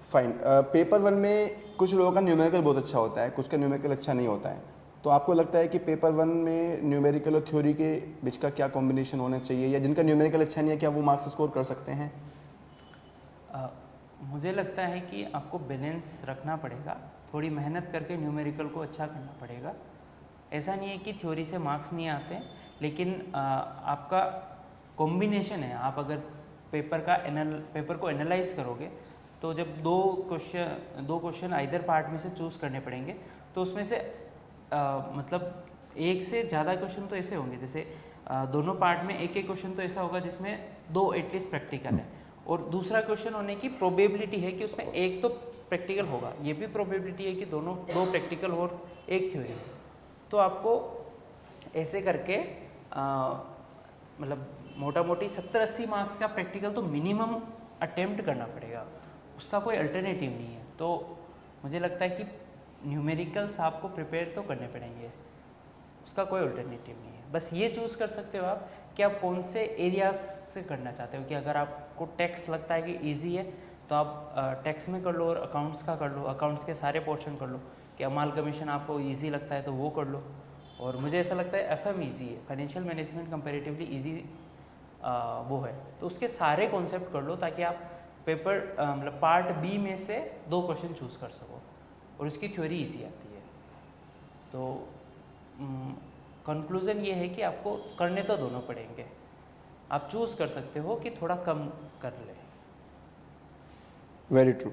फाइन। पेपर वन में कुछ लोगों का न्यूमेरिकल बहुत अच्छा होता है, कुछ का न्यूमेरिकल अच्छा नहीं होता है, तो आपको लगता है कि पेपर वन में न्यूमेरिकल और थ्योरी के बीच का क्या कॉम्बिनेशन होना चाहिए, या जिनका न्यूमेरिकल अच्छा नहीं है क्या वो मार्क्स स्कोर कर सकते हैं? अ, मुझे लगता है कि आपको बैलेंस रखना पड़ेगा, थोड़ी मेहनत करके न्यूमेरिकल को अच्छा करना पड़ेगा। ऐसा नहीं है कि थ्योरी से मार्क्स नहीं आते, लेकिन आपका कॉम्बिनेशन है। आप अगर पेपर को एनालाइज करोगे तो जब दो क्वेश्चन आइदर पार्ट में से चूज़ करने पड़ेंगे, तो उसमें से मतलब एक से ज़्यादा क्वेश्चन तो ऐसे होंगे, जैसे दोनों पार्ट में एक एक क्वेश्चन तो ऐसा होगा जिसमें दो एटलीस्ट प्रैक्टिकल है, और दूसरा क्वेश्चन होने की प्रोबेबिलिटी है कि उसमें एक तो प्रैक्टिकल होगा, ये भी प्रोबेबिलिटी है कि दो प्रैक्टिकल और एक थ्योरी हो। तो आपको ऐसे करके मतलब मोटा मोटी 70-80 मार्क्स का प्रैक्टिकल तो मिनिमम अटेम्प्ट करना पड़ेगा, उसका कोई अल्टरनेटिव नहीं है। तो मुझे लगता है कि न्यूमेरिकल्स आपको प्रिपेयर तो करने पड़ेंगे, उसका कोई अल्टरनेटिव नहीं है। बस ये चूज़ कर सकते हो आप कि आप कौन से एरियाज से करना चाहते हो, कि अगर आपको टैक्स लगता है कि ईजी है तो आप टैक्स में कर लो, और अकाउंट्स का कर लो, अकाउंट्स के सारे पोर्शन कर लो, कि अमालगमेशन आपको ईजी लगता है तो वो कर लो। और मुझे ऐसा लगता है एफएम ईजी है, फाइनेंशियल मैनेजमेंट कंपैरेटिवली ईजी वो है, तो उसके सारे कॉन्सेप्ट कर लो ताकि आप पेपर मतलब पार्ट बी में से दो क्वेश्चन चूज़ कर सको, और उसकी थ्योरी ईजी आती है। तो कंक्लूज़न ये है कि आपको करने तो दोनों पड़ेंगे, आप चूज़ कर सकते हो कि थोड़ा कम कर ले। Very true.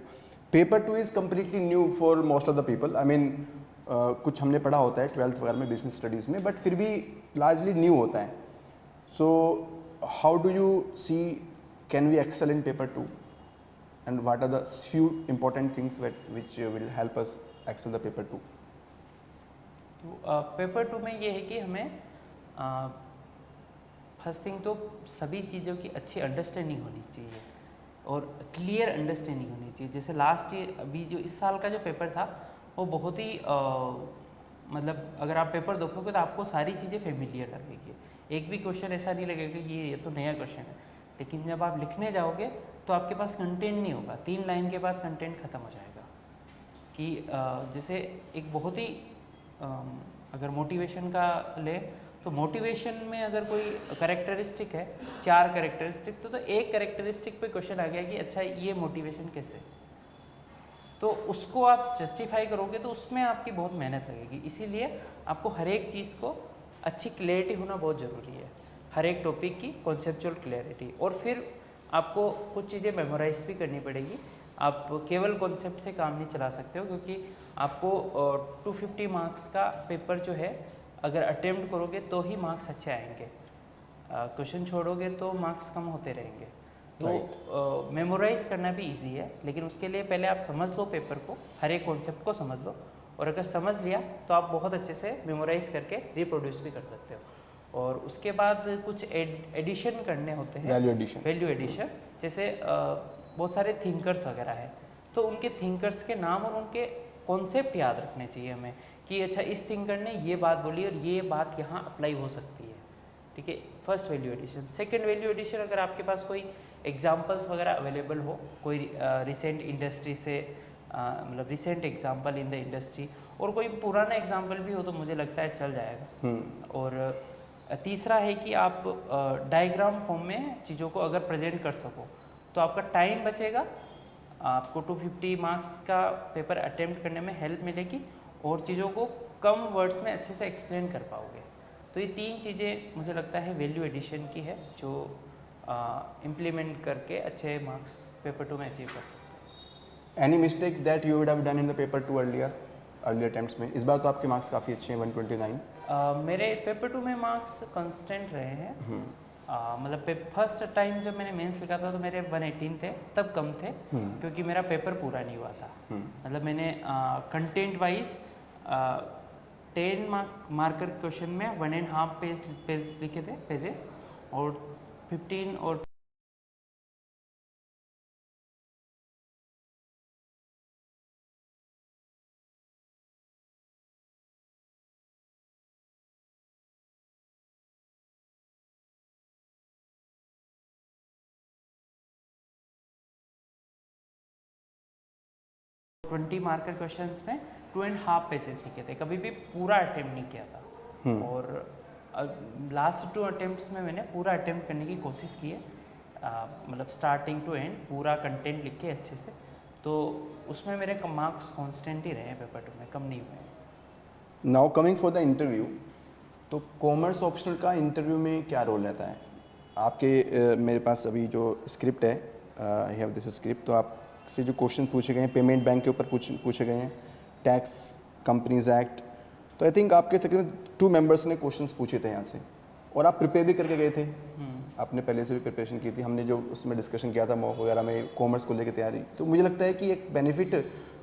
Paper two is completely new for most of the people. I mean कुछ हमने पढ़ा होता है 12th वगैरह में बिजनेस स्टडीज़ में, बट फिर भी लार्जली न्यू होता है। So how do you see can we excel in paper two, and what are the few important things which will help us excel the paper two? तो paper two में ये है कि हमें फर्स्ट थिंग तो सभी चीज़ों की अच्छी अंडरस्टैंडिंग होनी चाहिए और क्लियर अंडरस्टैंडिंग होनी चाहिए। जैसे लास्ट ईयर अभी जो इस साल का जो पेपर था वो बहुत ही मतलब अगर आप पेपर देखोगे तो आपको सारी चीज़ें फेमिलियर लगेगी, एक भी क्वेश्चन ऐसा नहीं लगेगा कि ये तो नया क्वेश्चन है। लेकिन जब आप लिखने जाओगे तो आपके पास कंटेंट नहीं होगा, 3 लाइन के बाद कंटेंट ख़त्म हो जाएगा। कि जैसे एक बहुत ही अगर मोटिवेशन का ले तो मोटिवेशन में अगर कोई करेक्टरिस्टिक है, 4 करेक्टरिस्टिक, तो एक करेक्टरिस्टिक पे क्वेश्चन आ गया कि अच्छा ये मोटिवेशन कैसे, तो उसको आप जस्टिफाई करोगे तो उसमें आपकी बहुत मेहनत लगेगी। इसीलिए आपको हर एक चीज़ को अच्छी क्लैरिटी होना बहुत ज़रूरी है, हर एक टॉपिक की कॉन्सेप्चुअल क्लैरिटी। और फिर आपको कुछ चीज़ें मेमोराइज भी करनी पड़ेगी, आप केवल कॉन्सेप्ट से काम नहीं चला सकते हो, क्योंकि आपको 250 मार्क्स का पेपर जो है अगर अटेम्प्ट करोगे तो ही मार्क्स अच्छे आएंगे, क्वेश्चन छोड़ोगे तो मार्क्स कम होते रहेंगे। तो मेमोराइज करना भी इजी है, लेकिन उसके लिए पहले आप समझ लो पेपर को, हर एक कॉन्सेप्ट को समझ लो, और अगर समझ लिया तो आप बहुत अच्छे से मेमोराइज करके रिप्रोड्यूस भी कर सकते हो। और उसके बाद कुछ एडिशन करने होते हैं, वैल्यू एडिशन, जैसे बहुत सारे थिंकर्स वगैरह है, तो उनके थिंकर्स के नाम और उनके कॉन्सेप्ट याद रखने चाहिए हमें, कि अच्छा इस थिंकर ने ये बात बोली और ये बात यहाँ अप्लाई हो सकती है। ठीक है, first value addition. Second value addition, अगर आपके पास कोई एग्जांपल्स वगैरह अवेलेबल हो, कोई रिसेंट इंडस्ट्री से मतलब recent example in the industry, और कोई पुराना एग्जांपल भी हो तो मुझे लगता है चल जाएगा। और तीसरा है कि आप डायग्राम फॉर्म में चीज़ों को अगर प्रेजेंट कर सको तो आपका टाइम बचेगा, आपको 250 मार्क्स का पेपर अटेम्प्ट करने में हेल्प मिलेगी, और चीज़ों को कम वर्ड्स में अच्छे से एक्सप्लेन कर पाओगे। तो ये 3 चीज़ें मुझे लगता है वैल्यू एडिशन की है, जो इम्प्लीमेंट करके अच्छे मार्क्स पेपर 2 में अचीव कर सकते हैं। Any mistake that you would have done in the paper to earlier attempts में? इस बार तो आपके मार्क्स काफ़ी अच्छे हैं, 129। मेरे पेपर 2 में मार्क्स कंस्टेंट रहे हैं। मतलब फर्स्ट टाइम जब मैंने मेंस लिखा था तो मेरे 118 थे, तब कम थे क्योंकि मेरा पेपर पूरा नहीं हुआ था। मतलब मैंने कंटेंट वाइज 10 मार्कर क्वेश्चन में 1.5 पेज लिखे थे, पेजेस, और 15 और 20 मार्कर क्वेश्चंस में 2.5 पेजेस लिखे थे, कभी भी पूरा अटेम्प्ट नहीं किया था। और लास्ट 2 अटेम्प्ट्स में मैंने पूरा अटेम्प्ट करने की कोशिश की है, मतलब स्टार्टिंग टू एंड पूरा कंटेंट लिख के अच्छे से, तो उसमें मेरे मार्क्स कांस्टेंट ही रहे हैं, पेपर 2 में कम नहीं हुए। Now coming for the interview, तो कॉमर्स ऑप्शनल का इंटरव्यू में क्या रोल रहता है आपके? मेरे पास अभी जो स्क्रिप्ट है, आई हैव दिस स्क्रिप्ट, तो आपसे जो क्वेश्चन पूछे गए हैं पेमेंट बैंक के ऊपर पूछे गए हैं, टैक्स, कंपनीज एक्ट, तो आई थिंक आपके तकरीबन 2 मेंबर्स ने क्वेश्चंस पूछे थे यहाँ से, और आप प्रिपेयर भी करके गए थे, आपने पहले से भी प्रिपरेशन की थी, हमने जो उसमें डिस्कशन किया था मॉक वगैरह में कॉमर्स को लेकर तैयारी। तो मुझे लगता है कि एक बेनिफिट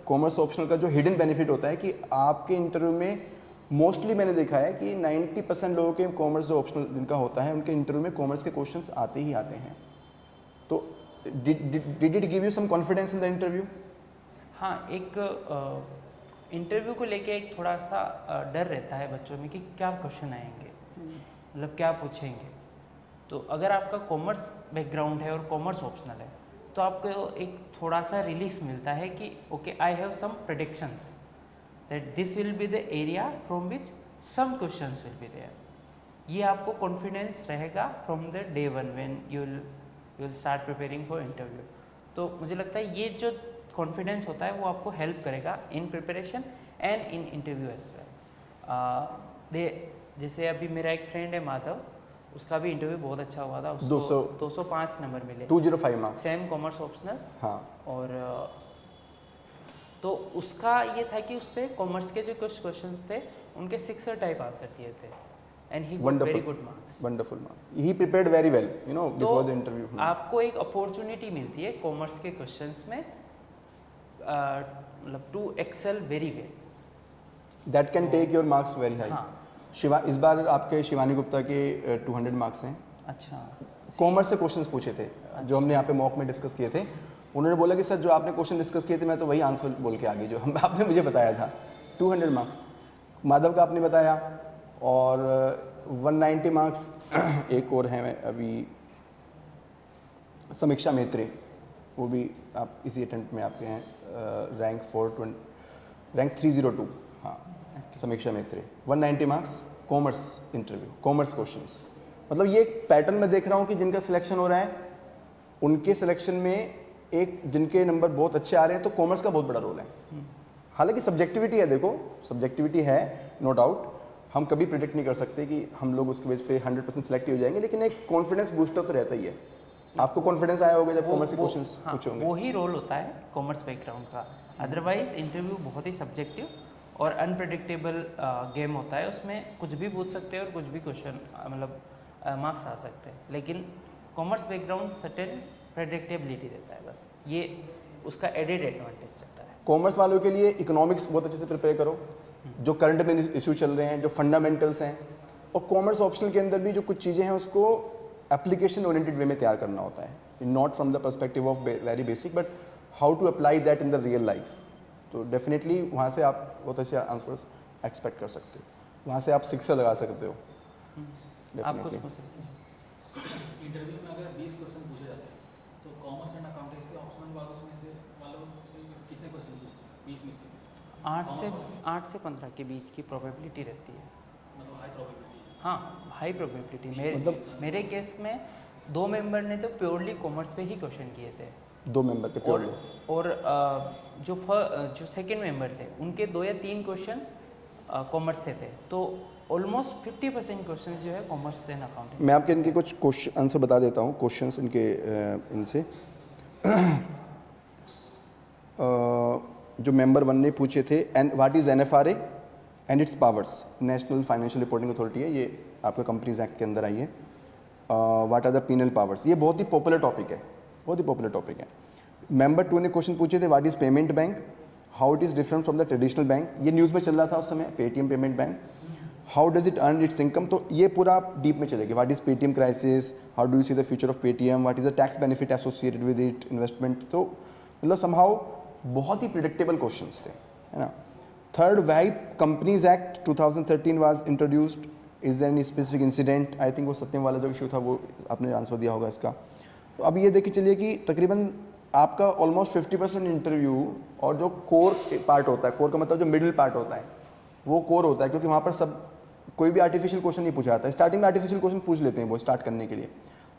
कॉमर्स ऑप्शनल का जो हिडन बेनिफिट होता है कि आपके इंटरव्यू में मोस्टली मैंने देखा है कि 90% लोगों के कॉमर्स जो ऑप्शनल जिनका होता है उनके इंटरव्यू में कॉमर्स के क्वेश्चंस आते ही आते हैं। तो did it give you some confidence in the interview? हाँ, एक इंटरव्यू को लेके एक थोड़ा सा डर रहता है बच्चों में कि क्या क्वेश्चन आएंगे, मतलब क्या पूछेंगे। तो अगर आपका कॉमर्स बैकग्राउंड है और कॉमर्स ऑप्शनल है तो आपको एक थोड़ा सा रिलीफ मिलता है कि okay, I have some predictions that this will be the area from which some questions will be there. ये आपको कॉन्फिडेंस रहेगा from the day one when you will start preparing for interview. तो मुझे लगता है ये जो कॉन्फिडेंस होता है वो आपको हेल्प करेगा in preparation and in interview as well. जैसे अभी मेरा एक फ्रेंड है माधव, उसका भी इंटरव्यू बहुत अच्छा हुआ था, उसको 205 नंबर मिले, 205 मार्क्स, सेम कॉमर्स ऑप्शनल। हाँ, और तो उसका ये था कि उसने कॉमर्स के जो कुछ क्वेश्चंस थे उनके 6 टाइप आंसर दिए थे and he got very good marks. Wonderful marks, he prepared very well, you know, before the interview. आपको एक अपॉर्चुनिटी मिलती है कॉमर्स के क्वेश्चंस में, मतलब to excel very well, that can take your marks very high. Shiva, इस बार आपके शिवानी गुप्ता के 200 मार्क्स हैं। अच्छा, कॉमर्स से क्वेश्चंस पूछे थे जो हमने यहाँ पे मॉक में डिस्कस किए थे। उन्होंने बोला कि सर जो आपने क्वेश्चन डिस्कस किए थे मैं तो वही आंसर बोल के आ गई जो आपने मुझे बताया था। 200 मार्क्स माधव का आपने बताया, और 190 मार्क्स एक और हैं अभी, समीक्षा मेत्रे, वो भी आप इसी अटेम्प्ट में आपके हैं, रैंक 302, हाँ, समीक्षा मेत्रे, 190 marks, commerce interview, commerce questions. मतलब ये एक पैटर्न मैं देख रहा हूँ कि जिनका सिलेक्शन हो रहा है उनके सिलेक्शन में एक जिनके नंबर बहुत अच्छे आ रहे हैं, तो कॉमर्स का बहुत बड़ा रोल है। हालांकि सब्जेक्टिविटी है, देखो सब्जेक्टिविटी है, नो डाउट, हम कभी प्रिडिक्ट नहीं कर सकते कि हम लोग उसके बेस पे 100% सिलेक्ट हो जाएंगे, लेकिन एक कॉन्फिडेंस बूस्टर तो रहता ही है। आपको कॉन्फिडेंस आया होगा जब कॉमर्स के क्वेश्चंस पूछे होंगे। वो ही रोल होता है कॉमर्स बैकग्राउंड का। अदरवाइज इंटरव्यू बहुत ही सब्जेक्टिव और अनप्रेडिक्टेबल गेम होता है, उसमें कुछ भी पूछ सकते हैं और कुछ भी क्वेश्चन मतलब मार्क्स आ सकते हैं, लेकिन कॉमर्स बैकग्राउंड सर्टेन प्रेडिक्टेबिलिटी देता है, बस ये उसका एडेड एडवांटेज रहता है। कॉमर्स वालों के लिए इकोनॉमिक्स बहुत अच्छे से प्रिपेयर करो, जो करंट में इशू चल रहे हैं, जो फंडामेंटल्स हैं, और कॉमर्स ऑप्शनल के अंदर भी जो कुछ चीज़ें हैं उसको एप्लीकेशन ओरिएंटेड वे में तैयार करना होता है, not from the perspective of very basic, but how to apply that in the real life. तो डेफिनेटली वहाँ से आप बहुत अच्छे आंसर्स एक्सपेक्ट कर सकते हो, वहाँ से आप सिक्सर लगा सकते हो। आपको इंटरव्यू में अगर 20 क्वेश्चन पूछे जाते हैं तो कॉमर्स एंड अकाउंटेंसी के ऑप्शनल वालों से कितने क्वेश्चन पूछते हैं 20 में से? 8 से 15 के बीच की प्रोबेबिलिटी रहती है। मतलब हाई प्रोबेबिलिटी? हाँ, हाई प्रोबेबिलिटी। मेरे केस में 2 मेंबर ने तो प्योरली कॉमर्स पे ही क्वेश्चन किए थे, 2 मेंबर के प्योरली, और जो सेकंड मेंबर थे उनके 2 या 3 क्वेश्चन कॉमर्स से थे, तो ऑलमोस्ट 50% क्वेश्चन जो है कॉमर्स से एंड अकाउंटिंग। मैं आपके इनके कुछ क्वेश्चन आंसर बता देता हूँ, क्वेश्चंस इनके इनसे जो मेंबर 1 ने पूछे थे, and what is NFRA and its powers, national financial reporting authority है, ये आपका कंपनीज एक्ट के अंदर आई है। What are the penal powers, ये बहुत ही पॉपुलर टॉपिक है, बहुत ही पॉपुलर टॉपिक है। मेंबर 2 ने क्वेश्चन पूछे थे, what is payment bank, how it is different from the traditional bank, ये न्यूज़ में चल रहा था उस समय, Paytm payment bank, how does it earn it's income, तो ये पूरा आप डीप में चलेगी। What is Paytm crisis, how do you see the future of Paytm, what is the tax benefit associated with it, investment, तो मतलब somehow बहुत ही predictable questions थे, है ना। Third, why companies act 2013 was introduced, is there any specific incident, I think वो सत्यम वाला जो issue था वो आपने आंसर दिया होगा इसका। तो अब ये देखिए चलिए कि तकरीबन आपका ऑलमोस्ट 50% इंटरव्यू और जो कोर पार्ट होता है, कोर का मतलब जो मिडिल पार्ट होता है वो कोर होता है, क्योंकि वहाँ पर सब कोई भी आर्टिफिशियल क्वेश्चन नहीं पूछा जाता है। स्टार्टिंग में आर्टिफिशियल क्वेश्चन पूछ लेते हैं वो स्टार्ट करने के लिए,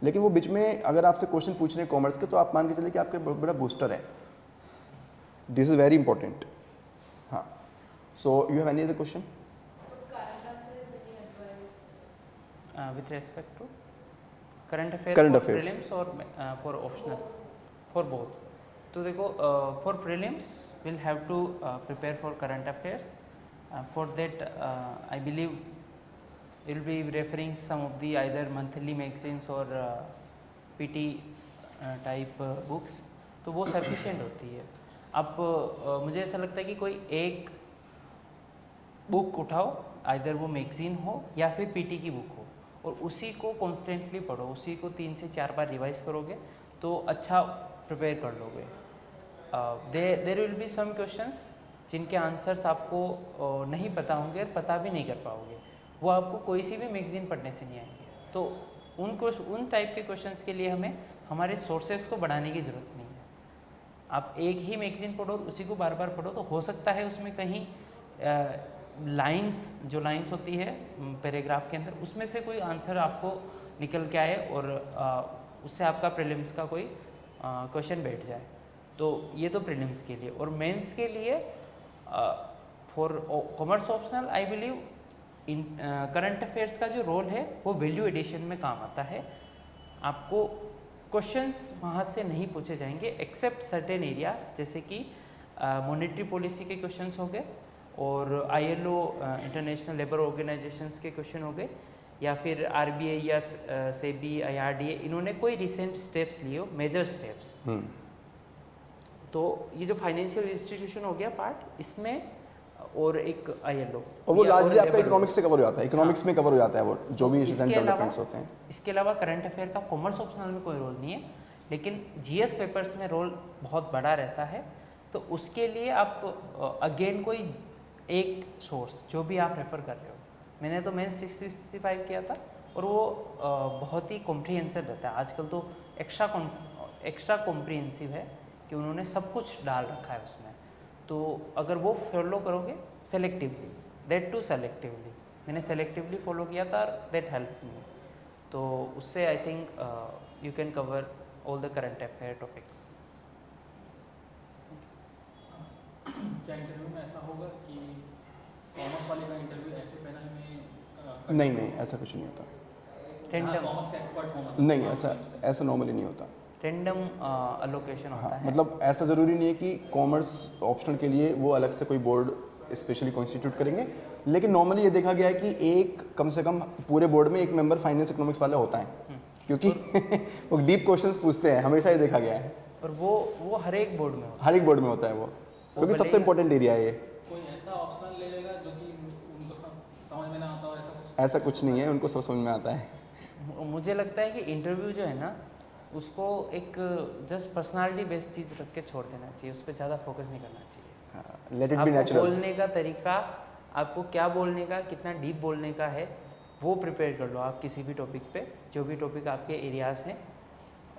लेकिन वो बीच में अगर आपसे क्वेश्चन पूछ रहे हैं कॉमर्स के तो आप मान के चलिए कि आपके बहुत बड़ा बूस्टर है। This is very important. हाँ, so you have any other question? With respect to current affairs Current for affairs. prelims or for optional, for both. तो देखो, for prelims we'll have to prepare for current affairs. For that I believe you'll be referring some of the either monthly magazines or PT type books, तो वो sufficient होती है। अब मुझे ऐसा लगता है कि कोई एक बुक उठाओ, आइदर वो मैगजीन हो या फिर पीटी की बुक हो, और उसी को कॉन्स्टेंटली पढ़ो, उसी को 3 से 4 बार रिवाइज करोगे तो अच्छा प्रिपेयर कर लोगे। There will be some questions जिनके आंसर्स आपको नहीं पता होंगे और पता भी नहीं कर पाओगे, वो आपको कोई सी भी मैगजीन पढ़ने से नहीं आएंगे। तो उन टाइप के क्वेश्चंस के लिए हमें हमारे सोर्सेज को बढ़ाने की ज़रूरत नहीं है। आप एक ही मैगजीन पढ़ो, उसी को बार बार पढ़ो, तो हो सकता है उसमें कहीं लाइंस होती है पैराग्राफ के अंदर, उसमें से कोई आंसर आपको निकल के आए और उससे आपका प्रीलिम्स का कोई क्वेश्चन बैठ जाए। तो ये तो प्रीलिम्स के लिए। और मेंस के लिए for commerce optional I believe in current affairs का जो रोल है वो वैल्यू एडिशन में काम आता है। आपको क्वेश्चंस वहाँ से नहीं पूछे जाएंगे एक्सेप्ट सर्टेन एरियाज, जैसे कि मॉनेटरी पॉलिसी के क्वेश्चंस हो गए और ILO इंटरनेशनल लेबर ऑर्गेनाइजेशंस के क्वेश्चन हो गए, या फिर RBI या SEBI IRDA इन्होंने कोई रिसेंट स्टेप्स लिए हो, मेजर स्टेप्स। तो ये जो फाइनेंशियल इंस्टीट्यूशन हो गया पार्ट इसमें, और एक ILO, और वो लार्जली आपका इकोनॉमिक्स से कवर हो जाता है, इकोनॉमिक्स में कवर हो जाता है वो जो भी रिसेंट डेवलपमेंट्स होते हैं। इसके अलावा करंट अफेयर का कॉमर्स ऑप्शनल में कोई रोल नहीं है, लेकिन GS पेपर्स में रोल बहुत बड़ा रहता है। तो उसके लिए आप अगेन कोई एक सोर्स जो भी आप रेफ़र कर रहे हो, मैंने तो मेंस 665 किया था और वो बहुत ही कॉम्प्रिहेंसिव रहता है। आजकल तो एक्स्ट्रा कॉम्प्रिहेंसिव है कि उन्होंने सब कुछ डाल रखा है उसमें। तो अगर वो फॉलो करोगे सेलेक्टिवली, दैट टू सेलेक्टिवली, मैंने सेलेक्टिवली फॉलो किया था, दैट हेल्प मी। तो उससे I think you can cover all the current affair topics. क्या इंटरव्यू में ऐसा होगा कि कॉमर्स वाले का इंटरव्यू ऐसे पैनल में नहीं, ऐसा कुछ नहीं होता। रैंडम, कॉमर्स का एक्सपर्ट होगा नहीं, ऐसा नॉर्मली नहीं होता। रैंडम अलोकेशन होता हाँ, है। मतलब ऐसा ज़रूरी नहीं है कि कॉमर्स ऑप्शनल के लिए वो अलग से कोई बोर्ड स्पेशली कॉन्स्टिट्यूट करेंगे, लेकिन नॉर्मली ये देखा गया है कि एक कम से कम पूरे बोर्ड में एक मेंबर फाइनेंस इकोनॉमिक्स वाला होता है, क्योंकि वो डीप क्वेश्चंस पूछते हैं, हमेशा ये देखा गया है। और वो हर एक बोर्ड में होता है। हर एक बोर्ड में होता है वो, क्योंकि सबसे इंपॉर्टेंट एरिया है ये। कोई ऐसा ऑप्शन ले लेगा जो कि उनको समझ में ना आता हो, ऐसा कुछ नहीं है, उनको सब समझ में आता है। मुझे लगता है कि इंटरव्यू जो है ना, उसको एक जस्ट पर्सनालिटी बेस्ड चीज़ रख के छोड़ देना चाहिए, उस पर ज़्यादा फोकस नहीं करना चाहिए। लेट इट बी आपको नेचुरल। बोलने का तरीका, आपको क्या बोलने का, कितना डीप बोलने का है, वो प्रिपेयर कर लो आप किसी भी टॉपिक पे, जो भी टॉपिक आपके एरियाज हैं,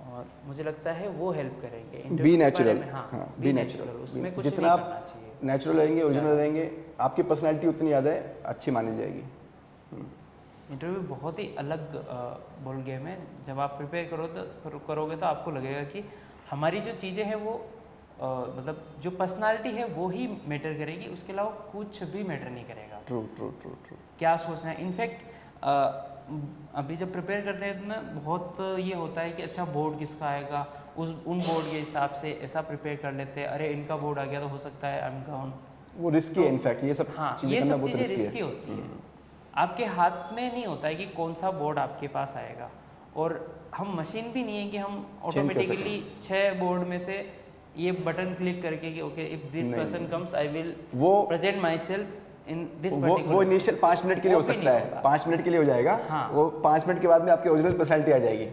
और मुझे लगता है वो हेल्प करेंगे। Be natural. हाँ, बी नेचुरल। उसमें कुछ जितना नहीं आप करना चाहिए। नेचुरल रहेंगे, ओरिजिनल रहेंगे, आपकी पर्सनैलिटी उतनी ज़्यादा अच्छी मानी जाएगी। इंटरव्यू बहुत ही अलग बॉल गेम है। जब आप प्रिपेयर करोगे तो आपको लगेगा कि हमारी जो चीज़ें हैं वो मतलब जो पर्सनालिटी है वो ही मैटर करेगी, उसके अलावा कुछ भी मैटर नहीं करेगा। True true true true. क्या सोचना है। इनफैक्ट अभी जब प्रिपेयर करते हैं तो ना बहुत ये होता है कि अच्छा बोर्ड किसका आएगा, उन बोर्ड के हिसाब से ऐसा प्रिपेयर कर लेते हैं, अरे इनका बोर्ड आ गया तो हो सकता है आई एम डाउन। वो रिस्की है, इनफैक्ट ये सब हाँ, चीज़ें ये करना सब बहुत चीज़ें रिस्की रिस्की है। होती है। आपके हाथ में नहीं होता है कि कौन सा बोर्ड आपके पास आएगा, और हम मशीन भी नहीं है कि हम ऑटोमेटिकली 6 बोर्ड में से ये बटन क्लिक करके कि okay if this person comes I will present my self in this particular. वो इनिशियल 5 मिनट के लिए हो सकता है, 5 मिनट के लिए हो जाएगा। हाँ। वो 5 मिनट के बाद में आपकी ओरिजिनल पर्सनैलिटी आ जाएगी।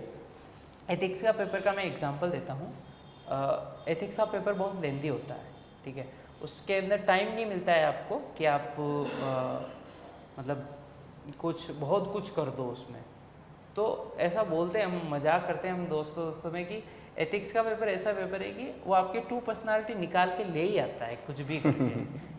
एथिक्स का पेपर का मैं एग्जांपल देता हूँ। एथिक्स का पेपर बहुत लेंदी होता है, ठीक है, उसके अंदर टाइम नहीं मिलता है आपको कि आप मतलब बहुत कुछ कर दो उसमें। तो ऐसा बोलते हैं, हम मजाक करते हैं हम दोस्तों में कि एथिक्स का पेपर ऐसा पेपर है कि वो आपके ट्रू पर्सनालिटी निकाल के ले ही आता है कुछ भी करके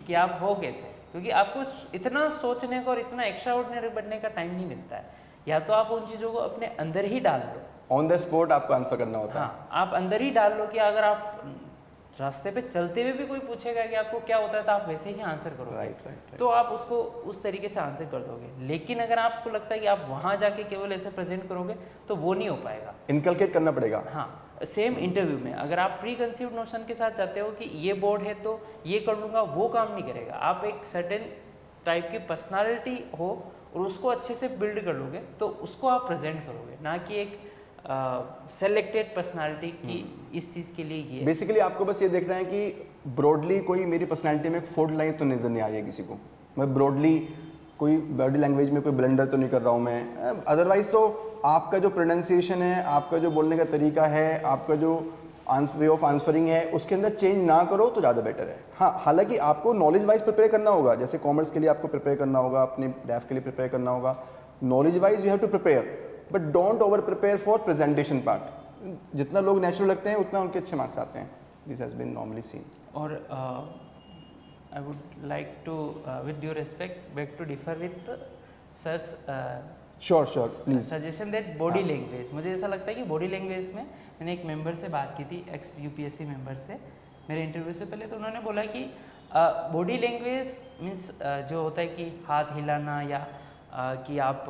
कि आप हो कैसे, क्योंकि आपको इतना सोचने का और इतना एक्स्ट्राऑर्डिनरी बनने का टाइम नहीं मिलता है। या तो आप उन चीज़ों को अपने अंदर ही डाल लो, ऑन द स्पॉट आपको आंसर करना होता है। हाँ आप अंदर ही डाल लो कि अगर आप रास्ते पे चलते हुए भी कोई पूछेगा कि आपको क्या होता है तो आप वैसे ही आंसर करोगे, राइट। तो आप उसको उस तरीके से आंसर कर दोगे। लेकिन अगर आपको लगता है कि आप वहाँ जाके केवल ऐसे प्रेजेंट करोगे तो वो नहीं हो पाएगा। इनकलकेट करना पड़ेगा। हाँ, सेम इंटरव्यू में अगर आप प्री कंसीव्ड नोशन के साथ जाते हो कि ये बोर्ड है तो ये कर लूँगा, वो काम नहीं करेगा। आप एक सर्टेन टाइप की पर्सनालिटी हो और उसको अच्छे से बिल्ड कर लोगे तो उसको आप प्रेजेंट करोगे, ना कि एक सेलेक्टेड पर्सनालिटी की इस चीज़ के लिए ये। बेसिकली आपको बस ये देखना है कि ब्रॉडली कोई मेरी पर्सनालिटी में एक फोल्ड लाइन तो नजर नहीं आ रही है किसी को, मैं ब्रॉडली कोई बॉडी लैंग्वेज में कोई ब्लंडर तो नहीं कर रहा हूँ मैं। अदरवाइज तो आपका जो प्रोनाउंसिएशन है, आपका जो बोलने का तरीका है, आपका जो वे ऑफ आंसरिंग है, उसके अंदर चेंज ना करो तो ज़्यादा बेटर है। हाँ, हालांकि आपको नॉलेज वाइज प्रिपेयर करना होगा, जैसे कॉमर्स के लिए आपको प्रिपेयर करना होगा, अपने डैफ के लिए प्रिपेयर करना होगा, knowledge wise you have to prepare, but don't over prepare for presentation part. जितना लोग नेचुरल लगते हैं उतना उनके अच्छे मार्क्स आते हैं। This has been normally seen. और I would like to with due respect beg to differ with sir's sure please. Suggestion that body language, मुझे ऐसा लगता है कि बॉडी लैंग्वेज में मैंने एक मेंबर से बात की थी, एक्स यूपीएससी मेंबर से मेरे इंटरव्यू से पहले, तो उन्होंने बोला कि बॉडी लैंग्वेज मीन्स जो होता है कि हाथ हिलाना या कि आप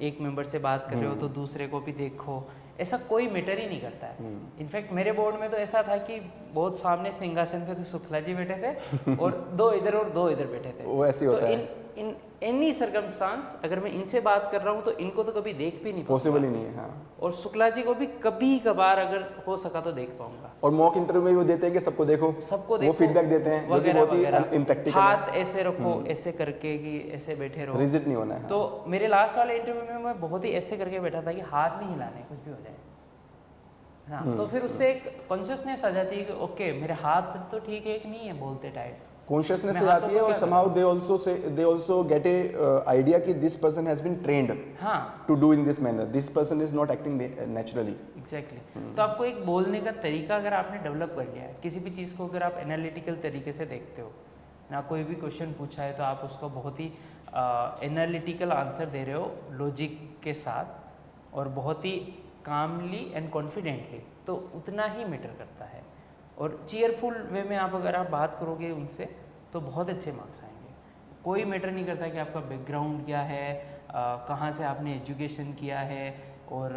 एक मेंबर से बात कर रहे हो तो दूसरे को भी देखो, ऐसा कोई मैटर ही नहीं करता है। इनफैक्ट मेरे बोर्ड में तो ऐसा था कि बहुत सामने सिंहासन पे तो शुक्ला जी बैठे थे और दो इधर बैठे थे। वो ऐसे होता है। इन एनी सर्कमस्टांस अगर मैं इनसे बात कर रहा हूँ तो इनको तो कभी देख भी नहीं पॉसिबल ही नहीं है। हाँ, और शुक्ला जी को भी कभी कभार अगर हो सका तो देख पाऊंगा। और मॉक इंटरव्यू में वो देते हैं कि सबको देखो, वो फीडबैक देते हैं जो कि बहुत ही इम्प्रैक्टिकल है। हाथ ऐसे रखो, ऐसे करके कि ऐसे बैठे रहो, रिजिड नहीं होना है। तो मेरे लास्ट वाले इंटरव्यू में मैं बहुत ही ऐसे करके बैठा था कि हाथ नहीं हिलाने, कुछ भी हो जाए। हाँ, तो फिर उससे एक कॉन्शियसनेस आ जाती है कि ओके मेरे हाथ तो ठीक है, एक नहीं है बोलते टाइप कॉन्शियसनेस से आती है, और somehow they also get a idea कि this person has been trained हाँ to do in this manner, this person is not acting naturally। Exactly तो आपको एक बोलने का तरीका अगर आपने डेवलप कर लिया है, किसी भी चीज़ को अगर आप एनालिटिकल तरीके से देखते हो ना, कोई भी क्वेश्चन पूछा है तो आप उसको बहुत ही एनालिटिकल आंसर दे रहे हो लॉजिक के साथ और बहुत ही कामली एंड कॉन्फिडेंटली, तो उतना ही मैटर करता है। और चीयरफुल वे में आप अगर आप बात करोगे उनसे तो बहुत अच्छे मार्क्स आएंगे। कोई मैटर नहीं करता कि आपका बैकग्राउंड क्या है, कहाँ से आपने एजुकेशन किया है और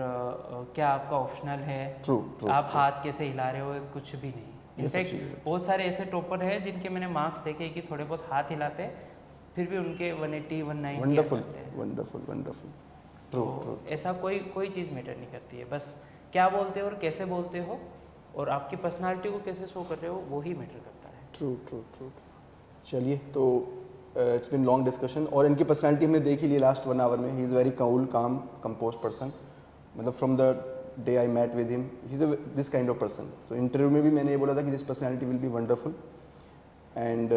क्या आपका ऑप्शनल है, आप हाथ कैसे हिला रहे हो, कुछ भी नहीं। इनफैक्ट बहुत सारे ऐसे टॉपर हैं जिनके मैंने मार्क्स देखे कि थोड़े बहुत हाथ हिलाते हैं फिर भी उनके 180 190 वंडरफुल। तो ऐसा कोई चीज़ मैटर नहीं करती है, बस क्या बोलते हो और कैसे बोलते हो और आपकी पर्सनालिटी को कैसे शो कर रहे हो वो ही मैटर करता है। ट्रू। चलिए, तो इट्स बिन लॉन्ग डिस्कशन, और इनकी पर्सनालिटी हमने देख ही ली लास्ट 1 आवर में। He is very cool, calm, composed person. मतलब from the day I met with him he is this kind of person. तो इंटरव्यू में भी मैंने ये बोला था कि this personality will be wonderful and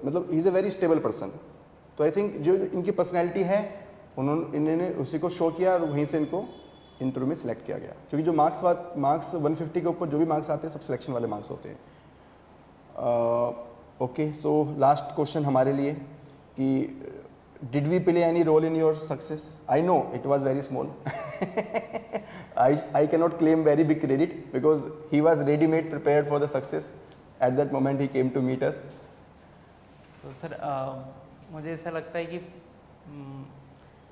मतलब he is a very stable person. तो आई थिंक जो इनकी पर्सनैलिटी है इन्होंने उसी को शो किया और वहीं से इनको इंटरव्यू में सिलेक्ट किया गया, क्योंकि जो मार्क्स 150 के ऊपर जो भी मार्क्स आते हैं सब सिलेक्शन वाले मार्क्स होते हैं। ओके, सो लास्ट क्वेश्चन हमारे लिए कि did we play any role in your success? I know it was very small, I cannot claim very big credit because he was ready made prepared for the success at that moment he came to meet us। तो sir मुझे ऐसा लगता है कि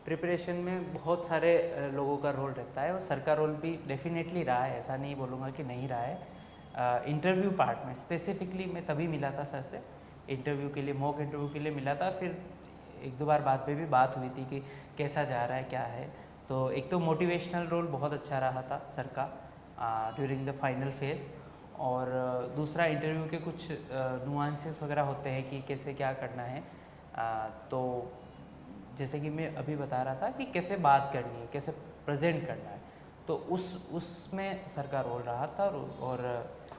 preparation में बहुत सारे लोगों का रोल रहता है और सर का रोल भी डेफिनेटली रहा है, ऐसा नहीं बोलूँगा कि नहीं रहा है। इंटरव्यू पार्ट में स्पेसिफिकली मैं तभी मिला था सर से, इंटरव्यू के लिए, मॉक इंटरव्यू के लिए मिला था, फिर 1-2 बार बाद पे भी बात हुई थी कि कैसा जा रहा है, क्या है। तो एक तो मोटिवेशनल रोल बहुत अच्छा रहा था सर का ड्यूरिंग द फाइनल फेज, और दूसरा इंटरव्यू के कुछ नुआंसेस वगैरह होते हैं कि कैसे क्या करना है। तो जैसे कि मैं अभी बता रहा था कि कैसे बात करनी है, कैसे प्रेजेंट करना है, तो उसमें सर का रोल रहा था। और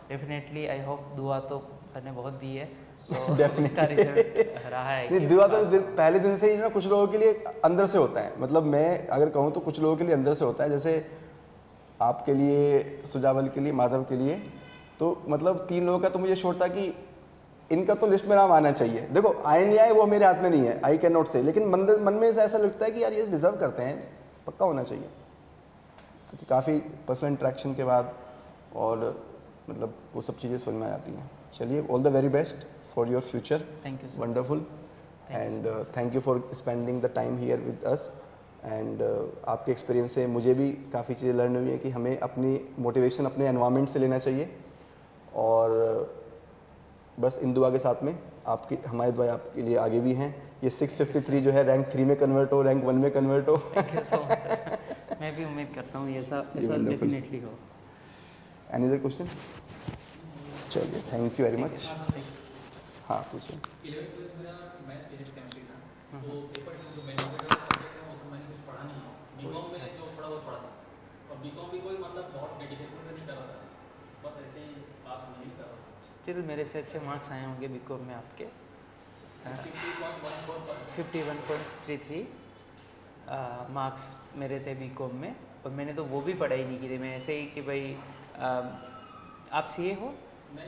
डेफिनेटली आई होप दुआ तो सर ने बहुत दी है, तो उसका रिजल्ट रहा है। नहीं, दुआ तो पहले दिन से ही ना कुछ लोगों के लिए अंदर से होता है। मतलब मैं अगर कहूँ तो कुछ लोगों के लिए अंदर से होता है। जैसे आपके लिए, सुजावल के लिए, माधव के लिए, तो मतलब 3 लोगों का तो मुझे श्योर था कि इनका तो लिस्ट में नाम आना चाहिए। देखो आए नहीं आए वो मेरे हाथ में नहीं है, आई कैन नॉट से, लेकिन मन में से ऐसा लगता है कि यार ये डिजर्व करते हैं, पक्का होना चाहिए, क्योंकि काफ़ी पर्सनल इंटरेक्शन के बाद और मतलब वो सब चीज़ें समझ में आ जाती हैं। चलिए, all the very best for your future. Thank you, sir. Wonderful and thank you for spending the time here with us. And आपके एक्सपीरियंस से मुझे भी काफ़ी चीज़ें लर्न हुई है कि हमें अपनी मोटिवेशन अपने एनवायरनमेंट से लेना चाहिए, और बस इन दुआ के साथ में आपकी, हमारी दुआ आपके लिए आगे भी हैं। ये 653 जो है रैंक 3 में कन्वर्ट हो, रैंक 1 में कन्वर्ट हो। Thank you so much sir. मैं भी उम्मीद करता हूँ ऐसा wonderful. डेफिनेटली हो। Any other question? चलिए, थैंक यू वेरी मच। हाँ पूछिए। 11th क्लास मेरा मैथ्स फिजिक्स केमिस्ट्री था, तो पेपर जो मेरा सब्जेक्ट है उसमें मैंने कुछ पढ़ा नहीं है। बीकॉम में जो थोड़ा बहुत पढ़ा था, और बीकॉम भी कोई मतलब बहुत डेडिकेशन से नहीं कर रहा था, बस ऐसे ही पास होने ही कर रहा था। स्टिल मेरे से अच्छे मार्क्स आए होंगे बीकॉम में आपके। 51.33 मार्क्स मेरे थे बीकॉम में, और मैंने तो वो भी पढ़ाई नहीं की थी। मैं ऐसे ही कि भाई आप सीए हो, मैं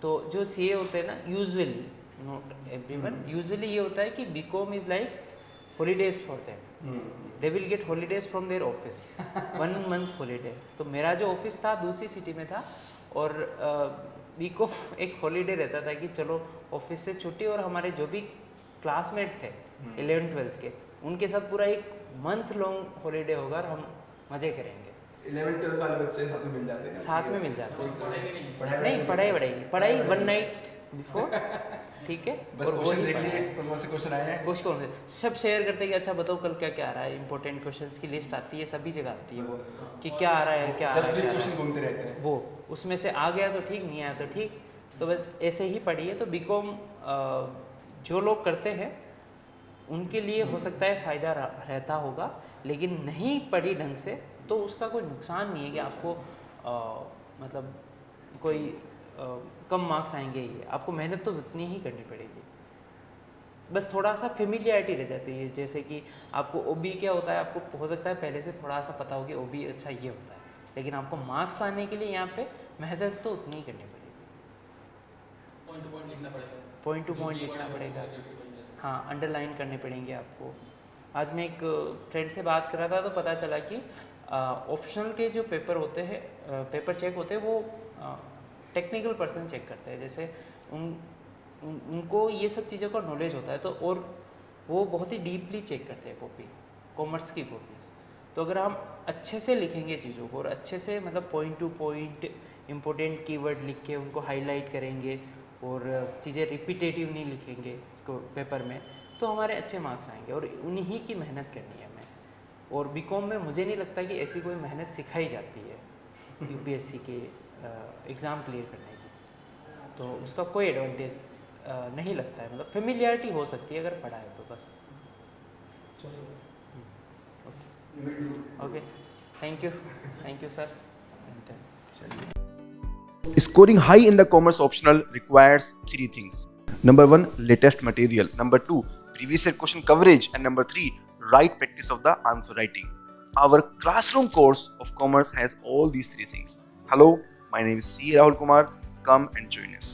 तो जो सीए होते हैं ना, यूजुअली, नॉट एवरीवन, यूजुअली ये होता है कि BCom is like holidays for them, they will get holidays from their office, 1 month holiday. तो मेरा जो ऑफिस था दूसरी सिटी में था, और बीकॉम एक हॉलीडे रहता था कि चलो ऑफिस से छुट्टी, और हमारे जो भी क्लासमेट थे 11th 12th के, उनके साथ पूरा एक मंथ लॉन्ग हॉलीडे होगा और हम मज़े करेंगे। 11 12 वाले बच्चे साथ में मिल जाते हैं, साथ में मिल जाते हैं। पढ़ेंगे नहीं। नहीं, पढ़ाई पढ़ाई 1 night बिफोर, ठीक है। बस और क्वेश्चन वही देख पढ़ाई। लिए, कौन से क्वेश्चन आए हैं। कुछ कौन से सब शेयर करते हैं कि अच्छा बताओ कल क्या क्या आ रहा है, इंपॉर्टेंट क्वेश्चंस की लिस्ट आती है, सभी जगह आती है वो कि क्या आ रहा है, क्या आ रहा है, 10-20 क्या आ रहा क्वेश्चन है। घूमते रहते हैं। वो उसमें से आ गया तो ठीक, नहीं आया तो ठीक, तो बस ऐसे ही पढ़िए। तो बीकॉम जो लोग करते हैं उनके लिए हो सकता है फ़ायदा रहता होगा, लेकिन नहीं पढ़ी ढंग से तो उसका कोई नुकसान नहीं है कि आपको मतलब कोई कम मार्क्स आएंगे ही। आपको मेहनत तो उतनी ही करनी पड़ेगी, बस थोड़ा सा फेमिलियरिटी रह जाती है। जैसे कि आपको ओबी क्या होता है, आपको हो सकता है पहले से थोड़ा सा पता हो कि ओबी अच्छा ये होता है, लेकिन आपको मार्क्स लाने के लिए यहाँ पे मेहनत तो उतनी ही करनी पड़ेगी, पॉइंट टू पॉइंट लिखना पड़ेगा, पॉइंट टू पॉइंट लिखना पड़ेगा। हाँ, अंडरलाइन करने पड़ेंगे आपको। आज मैं एक फ्रेंड से बात कर रहा था तो पता चला कि ऑप्शनल के जो पेपर होते हैं, पेपर चेक होते हैं, वो टेक्निकल पर्सन चेक करते हैं। जैसे उनको ये सब चीज़ों का नॉलेज होता है, तो और वो बहुत ही डीपली चेक करते हैं कॉपी, कॉमर्स की कॉपीज। तो अगर हम अच्छे से लिखेंगे चीज़ों को, और अच्छे से मतलब point two point important keyword लिख के उनको हाईलाइट करेंगे, और चीज़ें रिपीटेटिव नहीं लिखेंगे पेपर में, तो हमारे अच्छे मार्क्स आएंगे। और उन्हीं की मेहनत करनी है हमें। और बीकॉम में मुझे नहीं लगता कि ऐसी कोई मेहनत सिखाई जाती है यूपीएससी के एग्ज़ाम क्लियर करने की, तो उसका कोई एडवांटेज नहीं लगता है। मतलब फेमिलियरिटी हो सकती है अगर पढ़ा है तो बस। Okay, thank you sir. Scoring high in the commerce optional requires 3 things. Number 1, latest material. Number 2, previous year question coverage. And number 3, right practice of the answer writing. Our classroom course of commerce has all these 3 things. Hello, my name is C. Rahul Kumar. Come and join us.